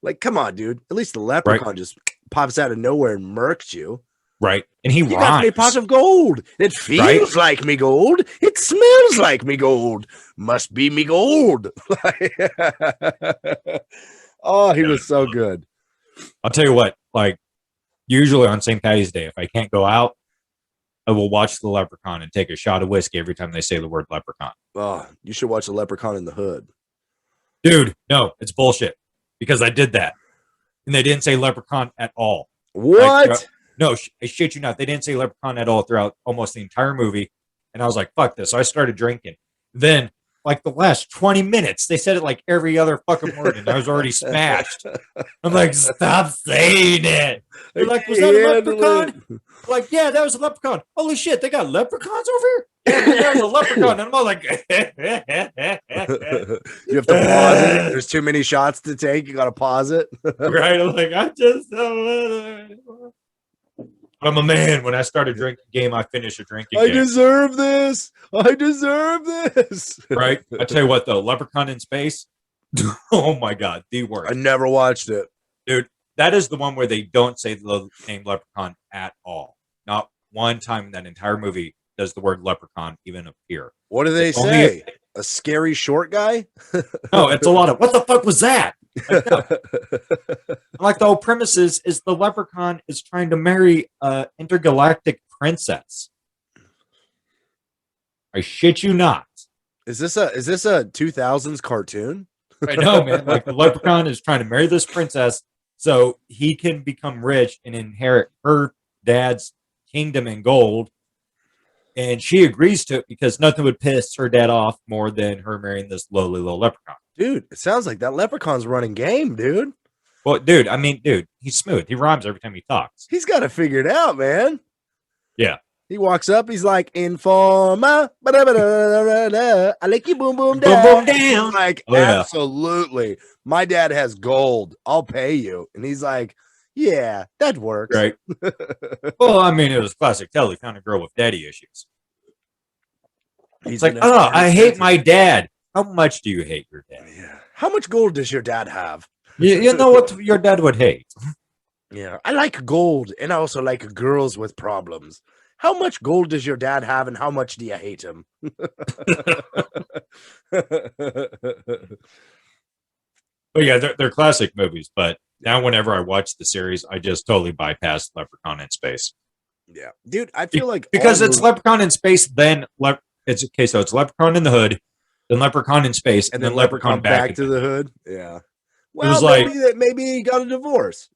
Like, come on, dude. At least the Leprechaun just pops out of nowhere and murks you. Right. And he You got me a pot of gold. It feels like me gold. It smells like me gold. Must be me gold. Oh, he was so good. I'll tell you what, like, usually on St. Patty's Day, if I can't go out, I will watch the Leprechaun and take a shot of whiskey every time they say the word leprechaun. Oh, you should watch the Leprechaun in the Hood. Dude, no, it's bullshit. Because I did that. And they didn't say leprechaun at all. What? Like, no, I shit you not. They didn't say leprechaun at all throughout almost the entire movie. And I was like, fuck this. So I started drinking. Then, like the last 20 minutes, they said it like every other fucking word. And I was already smashed. I'm like, stop saying it. They're like, was that a leprechaun? I'm like, yeah, that was a leprechaun. Holy shit, they got leprechauns over here? Yeah, there's a leprechaun. And I'm all like, you have to pause it. There's too many shots to take. You got to pause it. Right. I'm like, I just I'm a man. When I start a drinking game, I finish a drinking game. I deserve this. I deserve this. Right? I tell you what, though, Leprechaun in Space. Oh my God, the worst. I never watched it. Dude, that is the one where they don't say the name Leprechaun at all. Not one time in that entire movie does the word leprechaun even appear. What do they say? A scary short guy? No, it's a lot of, what the fuck was that? Like, no. Like the whole premise is the leprechaun is trying to marry an intergalactic princess. I shit you not. Is this a 2000s cartoon? I know, man. Like the leprechaun is trying to marry this princess so he can become rich and inherit her dad's kingdom and gold. And she agrees to it because nothing would piss her dad off more than her marrying this lowly little leprechaun. Dude, it sounds like that leprechaun's running game, dude. Well, dude, he's smooth. He rhymes every time he talks. He's got it figured out, man. Yeah. He walks up, he's like, Informa, I like you, boom, boom, down. Boom, boom, down. Like, absolutely. My dad has gold. I'll pay you. And he's like, yeah, that works. Right. Well, I mean, it was classic Telly. Found a girl with daddy issues. He's like, I hate my dad. How much do you hate your dad? Yeah. How much gold does your dad have? You know what your dad would hate? Yeah. I like gold, and I also like girls with problems. How much gold does your dad have, and how much do you hate him? But yeah, they're classic movies. But now, whenever I watch the series, I just totally bypass Leprechaun in Space. Yeah, dude, I feel like Because it's Leprechaun in Space, then it's okay. So it's Leprechaun in the Hood, then Leprechaun in Space, and and then then Leprechaun back in to the hood. Yeah. It was Well, like, maybe he got a divorce.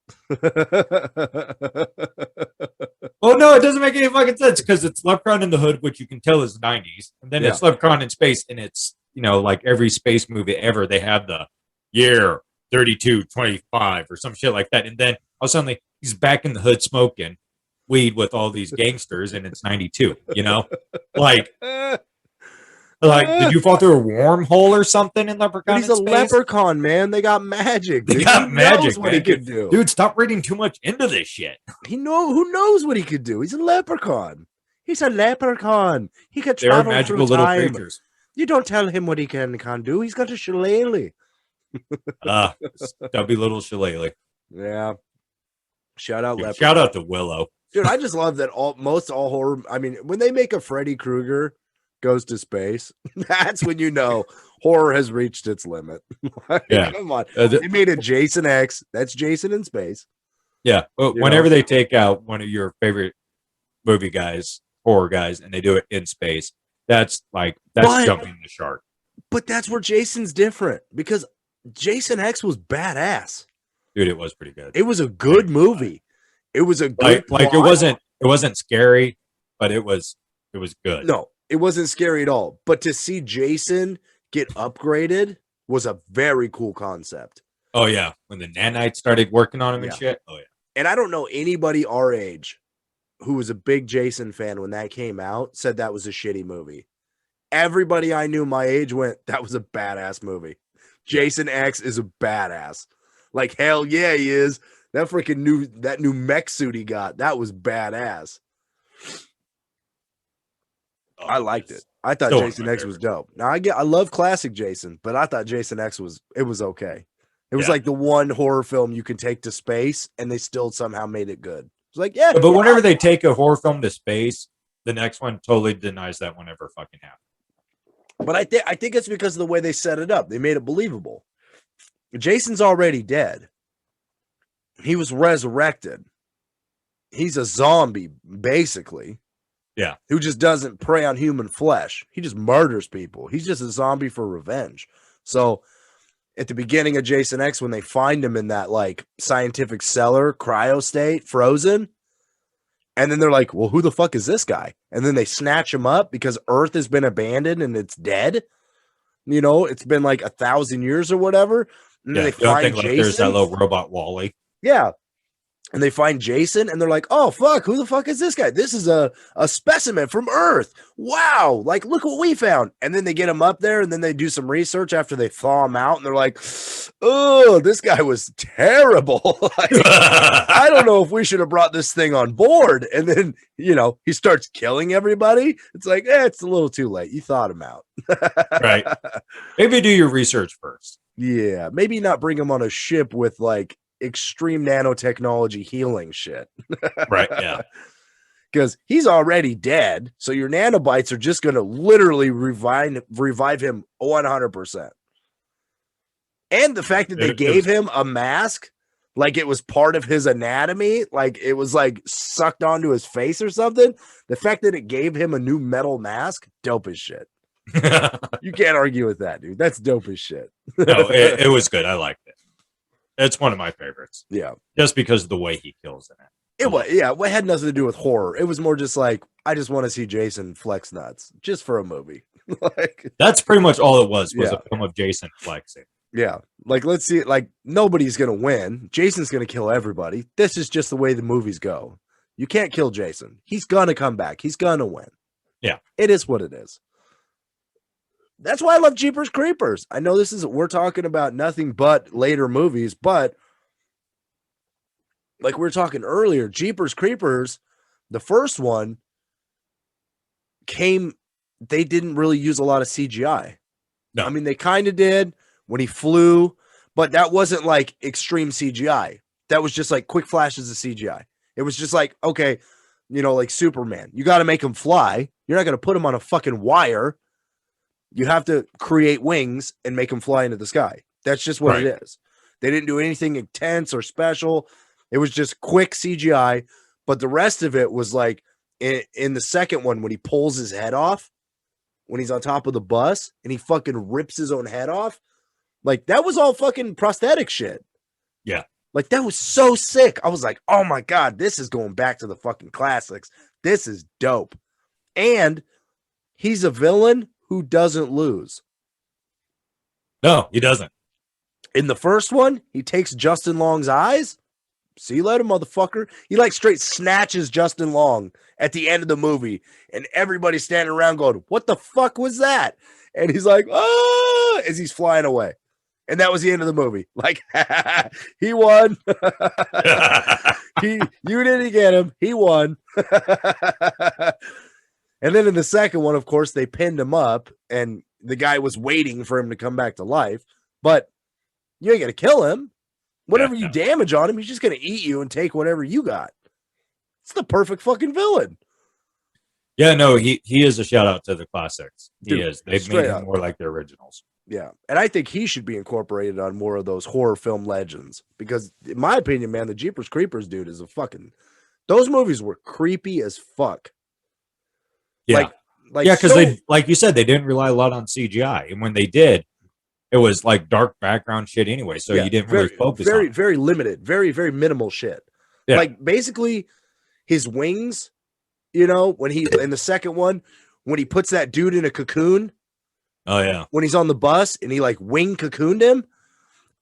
oh no, it doesn't make any fucking sense because it's Leprechaun in the Hood, which you can tell is '90s, and then Yeah. it's Leprechaun in Space, and it's like every space movie ever, they have the year 3225 or some shit like that, and then all suddenly he's back in the hood smoking weed with all these gangsters, and it's '92. Like. Did you fall through a wormhole or something in Leprechaun? But he's a leprechaun, man. They got magic. They Dude. got He magic, knows what man. he could do. Dude, stop reading too much into this shit. Who knows what he could do. He's a leprechaun. He's a leprechaun. He could They're travel magical through little time. creatures. You don't tell him what he can't do. He's got a shillelagh. Stubby little shillelagh. Yeah. Shout out leprechaun. Shout out to Willow. Dude, I just love that all horror. I mean, when they make a Freddy Krueger goes to space, that's when you know horror has reached its limit. Yeah. Come on. They made a Jason X. That's Jason in space. Yeah. Whenever they take out one of your favorite movie guys, horror guys, and they do it in space, that's jumping the shark. But that's where Jason's different because Jason X was badass. Dude, it was pretty good. It was a good movie. It was a good it wasn't scary, but it was good. No, it wasn't scary at all. But to see Jason get upgraded was a very cool concept. Oh yeah, when the nanites started working on him and shit. Oh yeah. And I don't know anybody our age who was a big Jason fan when that came out said that was a shitty movie. Everybody I knew my age went, that was a badass movie. Jason X is a badass. Like, hell yeah, he is. That freaking new mech suit he got, that was badass. I liked it. I thought Jason X was dope. Now I love classic Jason, but I thought Jason X was okay. It was like the one horror film you can take to space and they still somehow made it good. It's like, yeah. But whenever they take a horror film to space, the next one totally denies that one ever fucking happened. But I think it's because of the way they set it up. They made it believable. Jason's already dead. He was resurrected. He's a zombie, basically. Yeah. Who just doesn't prey on human flesh. He just murders people. He's just a zombie for revenge. So at the beginning of Jason X, when they find him in that like scientific cellar, cryo state, frozen, and then they're like, well, who the fuck is this guy? And then they snatch him up because Earth has been abandoned and it's dead. It's been like 1,000 years or whatever. And then they find Jason. There's that little robot Wally. Yeah. And they find Jason and they're like, oh, fuck, who the fuck is this guy? This is a specimen from Earth. Wow. Like, look what we found. And then they get him up there and then they do some research after they thaw him out. And they're like, oh, this guy was terrible. I don't know if we should have brought this thing on board. And then, he starts killing everybody. It's like, it's a little too late. You thought him out. Right. Maybe do your research first. Yeah. Maybe not bring him on a ship with like extreme nanotechnology healing shit. Right, yeah. Because he's already dead, so your nanobites are just going to literally revive him 100%. And the fact that they gave him a mask, like it was part of his anatomy, like it was like sucked onto his face or something. The fact that it gave him a new metal mask, dope as shit. You can't argue with that, dude. That's dope as shit. No, it was good. I liked it. It's one of my favorites. Yeah. Just because of the way he kills in it. It had nothing to do with horror. It was more just like, I just want to see Jason flex nuts just for a movie. That's pretty much all it was a film of Jason flexing. Yeah. Like, let's see, like, nobody's going to win. Jason's going to kill everybody. This is just the way the movies go. You can't kill Jason. He's going to come back. He's going to win. Yeah. It is what it is. That's why I love Jeepers Creepers. I know we're talking about nothing but later movies, but like we were talking earlier, Jeepers Creepers, the first one they didn't really use a lot of CGI. No. I mean, they kind of did when he flew, but that wasn't like extreme CGI. That was just like quick flashes of CGI. It was just like, okay, like Superman. You got to make him fly. You're not going to put him on a fucking wire. You have to create wings and make him fly into the sky. That's just what it is. They didn't do anything intense or special. It was just quick CGI. But the rest of it was like in the second one when he pulls his head off, when he's on top of the bus and he fucking rips his own head off. Like that was all fucking prosthetic shit. Yeah. Like that was so sick. I was like, oh my God, this is going back to the fucking classics. This is dope. And he's a villain who doesn't lose. No, he doesn't. In the first one, he takes Justin Long's eyes. See you later, motherfucker. He like straight snatches Justin Long at the end of the movie. And everybody's standing around going, what the fuck was that? And he's like, oh, as he's flying away. And that was the end of the movie. Like, he won. You didn't get him. He won. And then in the second one, of course, they pinned him up and the guy was waiting for him to come back to life. But you ain't going to kill him. Whatever you damage on him, he's just going to eat you and take whatever you got. It's the perfect fucking villain. Yeah, no, he is a shout out to the classics. He Dude, is. They've made him more like the originals. Yeah. And I think he should be incorporated on more of those horror film legends because in my opinion, man, the Jeepers Creepers dude is a fucking, those movies were creepy as fuck. Yeah. Like because they, like you said, they didn't rely a lot on CGI. And when they did, it was like dark background shit anyway. So you didn't really focus on it. Very limited, very, very minimal shit. Yeah. Like basically his wings, when he, in the second one, when he puts that dude in a cocoon. Oh yeah. When he's on the bus and he like wing cocooned him,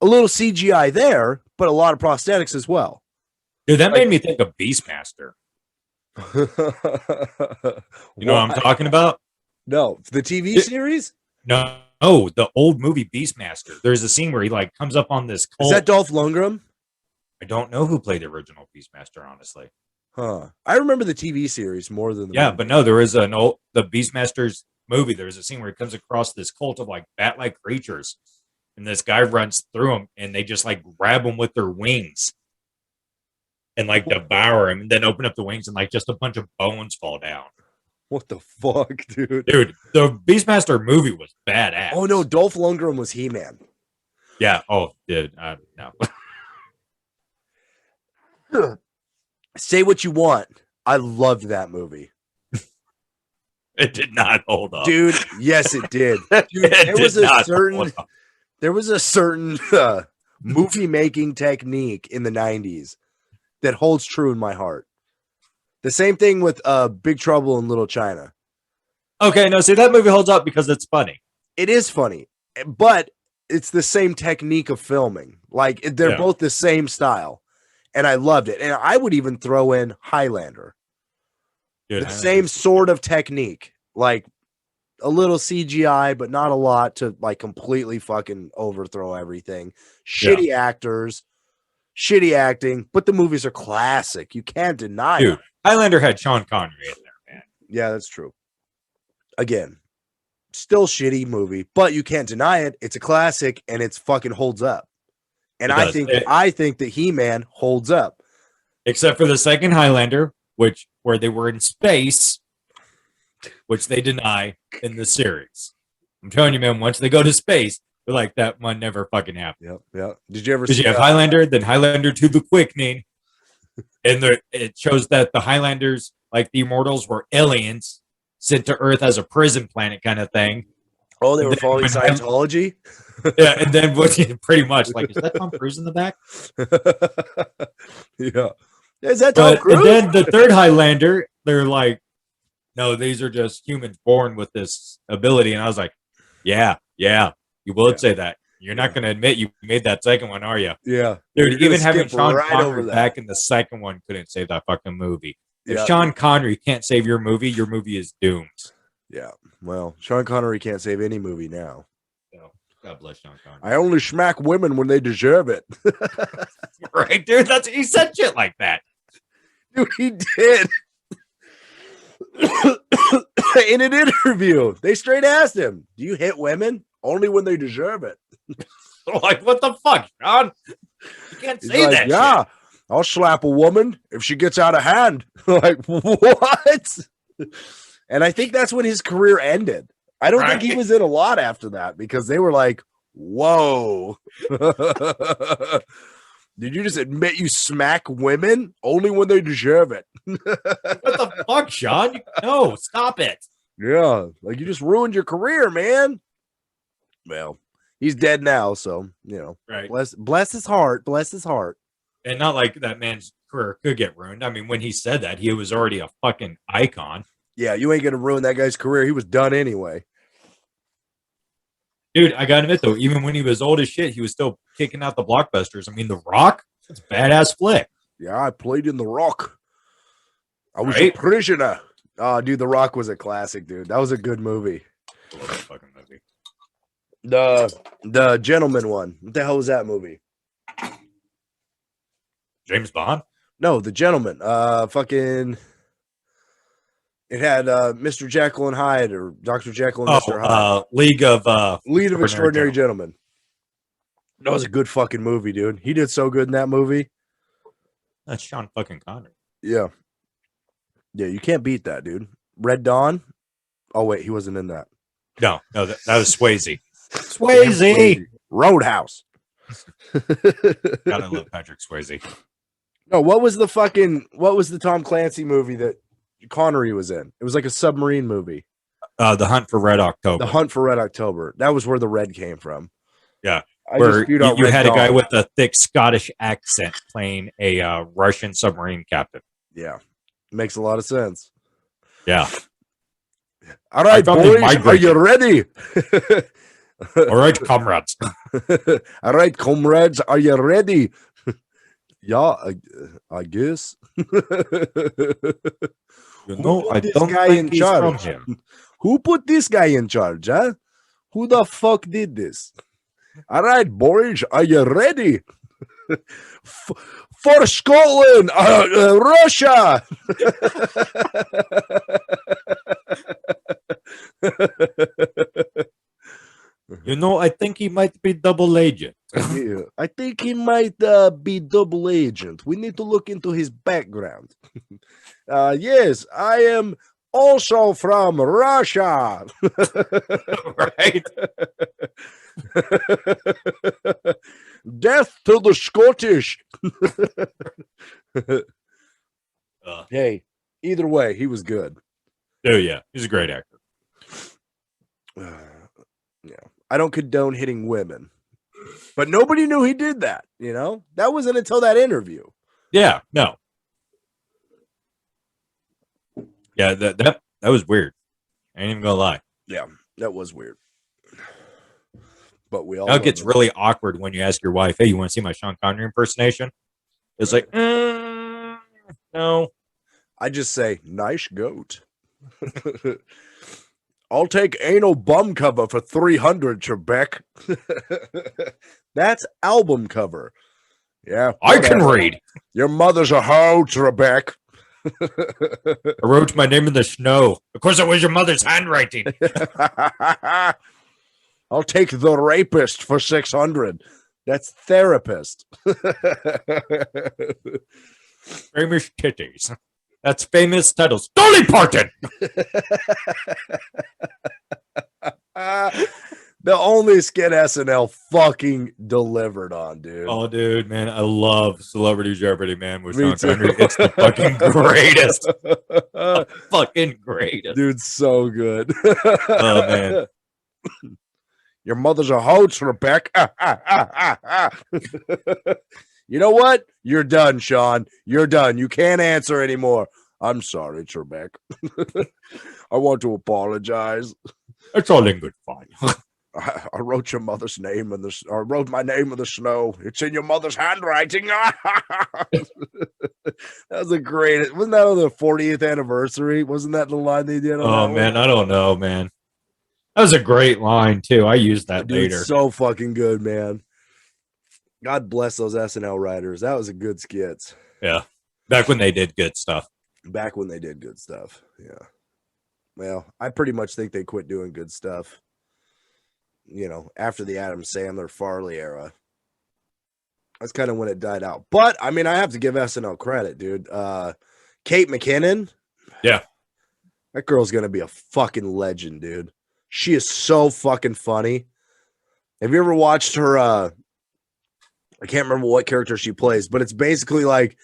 a little CGI there, but a lot of prosthetics as well. Dude, that made me think of Beastmaster. You know what I'm talking about? No, the TV series? No, the old movie Beastmaster. There's a scene where he like comes up on this cult. Is that Dolph Lundgren? I don't know who played the original Beastmaster, honestly. Huh. I remember the TV series more than the movie. But no, there is the Beastmaster's movie. There's a scene where he comes across this cult of like bat-like creatures, and this guy runs through them, and they just like grab them with their wings and like devour him, and then open up the wings, and like just a bunch of bones fall down. What the fuck, dude? Dude, the Beastmaster movie was badass. Oh no, Dolph Lundgren was He-Man. Yeah. Oh, dude. No. Say what you want. I loved that movie. It did not hold up, dude. Yes, it did. Dude, there was a certain movie making technique in the 90s that holds true in my heart. The same thing with Big Trouble in Little China. Okay, no, see, that movie holds up because it's funny. It is funny, but it's the same technique of filming. Like they're both the same style, and I loved it. And I would even throw in Highlander. Dude, the same sort of technique, like a little CGI, but not a lot to like completely fucking overthrow everything. Shitty actors, shitty acting, but the movies are classic. You can't deny it. Highlander had Sean Connery in there, man. Yeah, that's true. Again, still shitty movie, but you can't deny it. It's a classic and it's fucking holds up. And I think that He-Man holds up. Except for the second Highlander, where they were in space, which they deny in the series. I'm telling you, man, once they go to space, they're like, that one never fucking happened. Yep. Did you ever see? Because you have Highlander, then Highlander to the Quickening, and it shows that the Highlanders, like the Immortals, were aliens sent to Earth as a prison planet kind of thing. Oh, they were following Scientology? Yeah, and then pretty much, like, is that Tom Cruise in the back? Yeah. Is that Tom Cruise? And then the third Highlander, they're like, no, these are just humans born with this ability. And I was like, yeah, you would say that. You're not going to admit you made that second one, are you? Yeah. Dude, even having Sean Connery back in the second one couldn't save that fucking movie. If Sean Connery can't save your movie is doomed. Yeah. Well, Sean Connery can't save any movie now. No. God bless Sean Connery. I only smack women when they deserve it. Right, dude? He said shit like that. Dude, he did. In an interview, they straight asked him, do you hit women? Only when they deserve it. Like, what the fuck, Sean? You can't He's say like, that yeah, shit. I'll slap a woman if she gets out of hand. Like, what? And I think that's when his career ended. I don't think he Right. was in a lot after that because they were like, whoa. Did you just admit you smack women? Only when they deserve it. What the fuck, Sean? No, stop it. Yeah, like you just ruined your career, man. Well, he's dead now, so Right. bless his heart, bless his heart. And not like that man's career could get ruined. I mean, when he said that, he was already a fucking icon. Yeah, you ain't gonna ruin that guy's career. He was done anyway. Dude, I gotta admit though, even when he was old as shit, he was still kicking out the blockbusters. I mean, The Rock, it's a badass flick. Yeah, I played in The Rock. I was Right? a prisoner. Oh, dude, The Rock was a classic, dude. That was a good movie. I love that fucking movie. The Gentleman one. What the hell was that movie? James Bond? No, The Gentleman. Fucking. It had Mr. Jekyll and Hyde or Dr. Jekyll and Mr. Hyde. League of Extraordinary Gentlemen. That was a good fucking movie, dude. He did so good in that movie. That's Sean fucking Connery. Yeah. Yeah, you can't beat that, dude. Red Dawn. Oh, wait, he wasn't in that. No, that was Swayze. Swayze! Roadhouse. Gotta love Patrick Swayze. No, what was the Tom Clancy movie that Connery was in? It was like a submarine movie. The Hunt for Red October. The Hunt for Red October. That was where the red came from. Yeah. Where you had a guy with a thick Scottish accent playing a Russian submarine captain. Yeah. Makes a lot of sense. Yeah. All right, boys, are you ready? All right, comrades. All right, comrades, are you ready? Yeah, I guess. I don't think he's from here. Who put this guy in charge, huh? Who the fuck did this? All right, boys, are you ready? For Scotland, Russia. I think he might be double agent. Yeah, I think he might be double agent. We need to look into his background. Yes, I am also from Russia. Right? Death to the Scottish. Hey, either way, he was good. Oh, yeah. He's a great actor. Yeah. I don't condone hitting women, but nobody knew he did that. That wasn't until that interview. Yeah, no. Yeah, that was weird. I ain't even gonna lie. Yeah, that was weird. But we all. Now it gets really awkward when you ask your wife, "Hey, you want to see my Sean Connery impersonation?" It's like, no. I just say, nice goat. I'll take anal bum cover for 300, Trebek. That's album cover. Yeah. I can read. Your mother's a hoe, Trebek. I wrote my name in the snow. Of course, it was your mother's handwriting. I'll take the rapist for 600. That's therapist. Famous titties. That's famous titles. Dolly Parton. The only skit SNL fucking delivered on, dude. Oh, dude, man, I love Celebrity Jeopardy, man. With Sean Connery, it's the fucking greatest. The fucking greatest, dude. So good. Oh man. Your mother's a hoax, Rebecca. You know what? You're done, Sean. You're done. You can't answer anymore. I'm sorry, Trebek. I want to apologize. It's all in good fun. I wrote your mother's name in the. I wrote my name in the snow. It's in your mother's handwriting. That was a great. Wasn't that on the 40th anniversary? Wasn't that the line they did? Oh man, I don't know, man. That was a great line too. I used that later. So fucking good, man. God bless those SNL writers. That was a good skits. Yeah, back when they did good stuff. Back when they did good stuff. Yeah. Well, I pretty much think they quit doing good stuff. after the Adam Sandler Farley era. That's kind of when it died out. But I mean, I have to give SNL credit, dude. Kate McKinnon. Yeah. That girl's gonna be a fucking legend, dude. She is so fucking funny. Have you ever watched her? I can't remember what character she plays, but it's basically like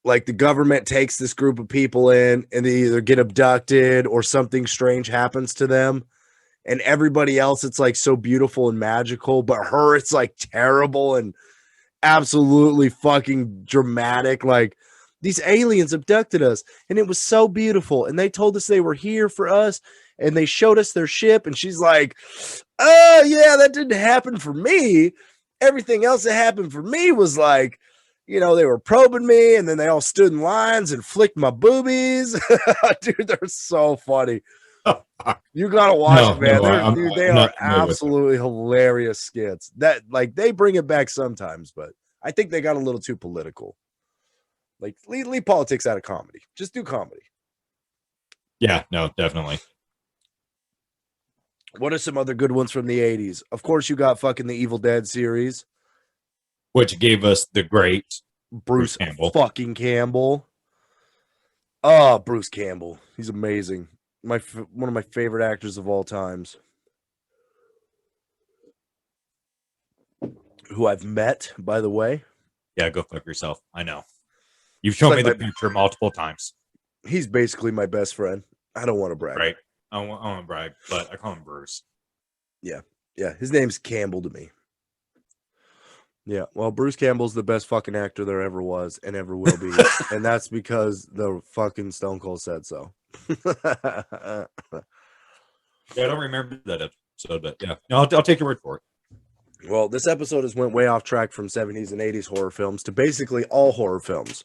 the government takes this group of people in and they either get abducted or something strange happens to them. And everybody else, it's like so beautiful and magical, but her, it's like terrible and absolutely fucking dramatic. Like, these aliens abducted us and it was so beautiful. And they told us they were here for us and they showed us their ship. And she's like, oh, yeah, that didn't happen for me. Everything else that happened for me was like, they were probing me and then they all stood in lines and flicked my boobies. Dude, they're so funny. You gotta watch it, man. They are absolutely hilarious skits. That they bring it back sometimes, but I think they got a little too political. Like, leave politics out of comedy. Just do comedy. Yeah, no, definitely. What are some other good ones from the 80s? Of course, you got fucking the Evil Dead series, which gave us the great Bruce Campbell. Fucking Campbell. Oh, Bruce Campbell. He's amazing. One of my favorite actors of all times. Who I've met, by the way. Yeah, go fuck yourself. I know. You've shown me the picture multiple times. He's basically my best friend. I don't want to brag. Right. I don't want to brag, but I call him Bruce. Yeah. Yeah. His name's Campbell to me. Yeah. Well, Bruce Campbell's the best fucking actor there ever was and ever will be. And that's because the fucking Stone Cold said so. Yeah, I don't remember that episode, but yeah. No, I'll take your word for it. Well, this episode has went way off track from 70s and 80s horror films to basically all horror films.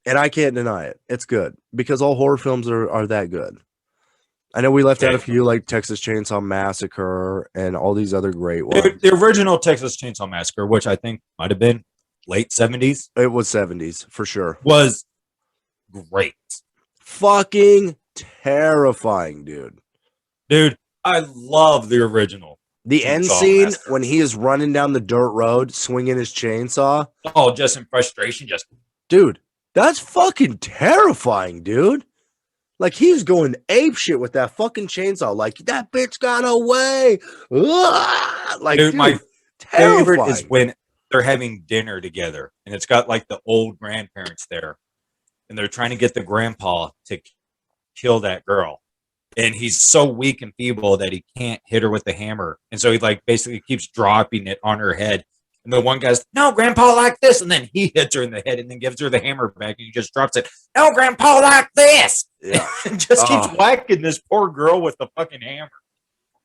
And I can't deny it. It's good because all horror films are that good. I know we left out a few like Texas Chainsaw Massacre and all these other great ones. The original Texas Chainsaw Massacre, which I think might have been late 70s. It was 70s for sure. Was great. Fucking terrifying, dude. Dude, I love the original. The end scene when he is running down the dirt road, swinging his chainsaw. Oh, just in frustration, dude, that's fucking terrifying, dude. Like, he's going ape shit with that fucking chainsaw. Like, that bitch got away. Like, dude, my favorite is when they're having dinner together, and it's got like the old grandparents there, and they're trying to get the grandpa to kill that girl. And he's so weak and feeble that he can't hit her with the hammer. And so he like basically keeps dropping it on her head. And the one guy's, no, grandpa, like this. And then he hits her in the head and then gives her the hammer back and he just drops it. No, grandpa, like this. Yeah. And just keeps whacking this poor girl with the fucking hammer.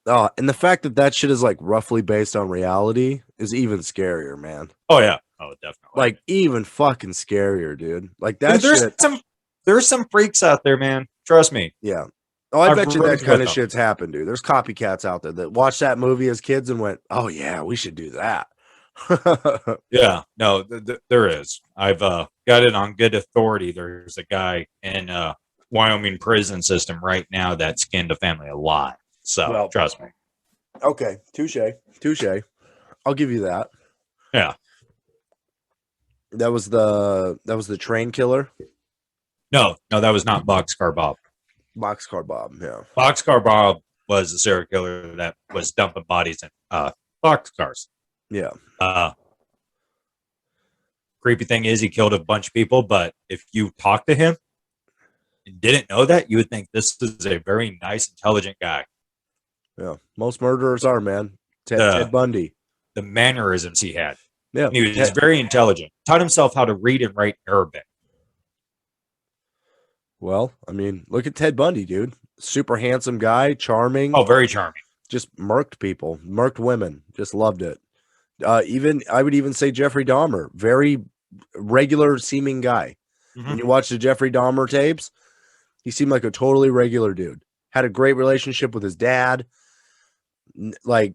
Oh, and the fact that shit is like roughly based on reality is even scarier, man. Oh, yeah. Oh, definitely. Like, even fucking scarier, dude. Like, that shit. There's some freaks out there, man. Trust me. Yeah. Oh, I bet you that kind of shit's happened, dude. There's copycats out there that watched that movie as kids and went, oh, yeah, we should do that. Yeah, no, there is. I've got it on good authority. There's a guy in Wyoming prison system right now that skinned a family alive. So, trust me. Okay, touche. I'll give you that. Yeah. That was the train killer? No, that was not Boxcar Bob. Boxcar Bob, yeah. Boxcar Bob was a serial killer that was dumping bodies in boxcars. Yeah. Creepy thing is he killed a bunch of people, but if you talk to him and didn't know that, you would think this is a very nice, intelligent guy. Yeah. Most murderers are, man. Ted Bundy. The mannerisms he had. Yeah. He was very intelligent. Taught himself how to read and write Arabic. Well, I mean, look at Ted Bundy, dude. Super handsome guy, charming. Oh, very charming. Just murked people, murked women. Just loved it. I would even say Jeffrey Dahmer, very regular seeming guy. Mm-hmm. When you watch the Jeffrey Dahmer tapes, he seemed like a totally regular dude. Had a great relationship with his dad. Like,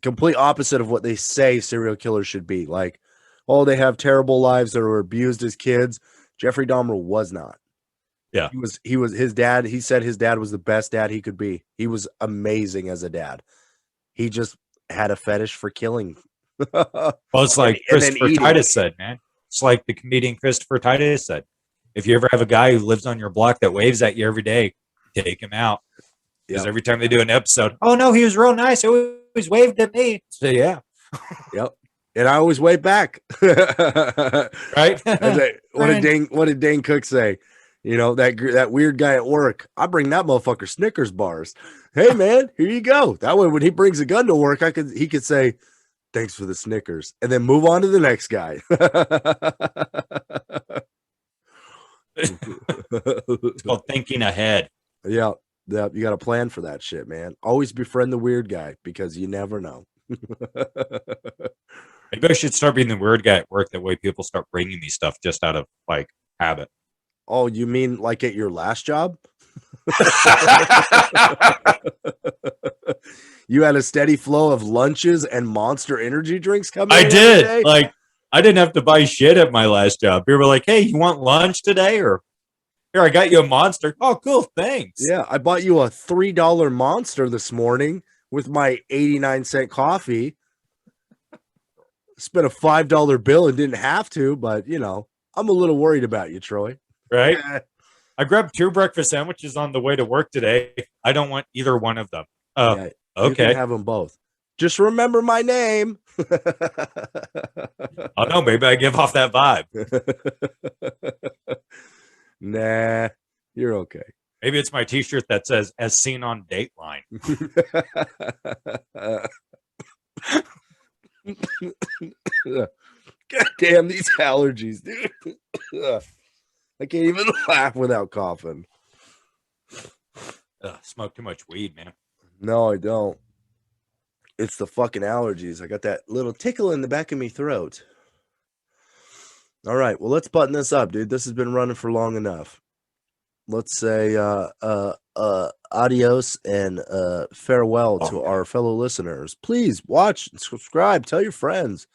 complete opposite of what they say serial killers should be. Like, oh, they have terrible lives that were abused as kids. Jeffrey Dahmer was not. Yeah. He was his dad. He said his dad was the best dad he could be. He was amazing as a dad. He just had a fetish for killing. Well, it's like Christopher Titus said, man. It's like the comedian Christopher Titus said. If you ever have a guy who lives on your block that waves at you every day, take him out. Because every time they do an episode, oh no, he was real nice. He always waved at me. So yeah. Yep. And I always wave back. Right? What did Dane Cook say? You know, that weird guy at work. I bring that motherfucker Snickers bars. Hey man, here you go. That way when he brings a gun to work, he could say, thanks for the Snickers, and then move on to the next guy. It's called thinking ahead. Yeah, you got a plan for that shit, man. Always befriend the weird guy because you never know. Maybe I should start being the weird guy at work. That way people start bringing me stuff just out of like habit. Oh, you mean like at your last job? You had a steady flow of lunches and Monster energy drinks coming. I did. Like, I didn't have to buy shit at my last job. People were like, "Hey, you want lunch today?" Or, "Here, I got you a Monster." Oh, cool, thanks. Yeah, I bought you a $3 Monster this morning with my 89-cent coffee. Spent a $5 bill and didn't have to, but you know, I'm a little worried about you, Troy. Right? I grabbed 2 breakfast sandwiches on the way to work today. I don't want either one of them. Yeah, okay. You can have them both. Just remember my name. Oh no, maybe I give off that vibe. Nah, you're okay. Maybe it's my T-shirt that says "As seen on Dateline." God damn these allergies, dude. I can't even laugh without coughing. Smoke too much weed, man. No, I don't. It's the fucking allergies. I got that little tickle in the back of my throat. All right, well, let's button this up, dude. This has been running for long enough. Let's say adios and farewell to our fellow listeners. Please watch and subscribe. Tell your friends.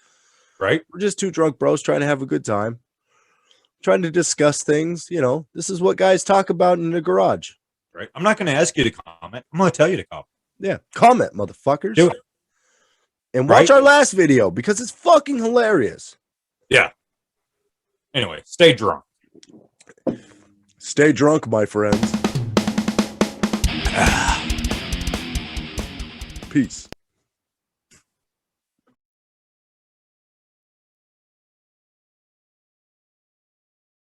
Right? We're just 2 drunk bros trying to have a good time. Trying to discuss things. You know, this is what guys talk about in the garage. Right. I'm not going to ask you to comment. I'm going to tell you to comment. Yeah. Comment, motherfuckers. Do it. And watch our last video because it's fucking hilarious. Yeah. Anyway, stay drunk. Stay drunk, my friends. Peace.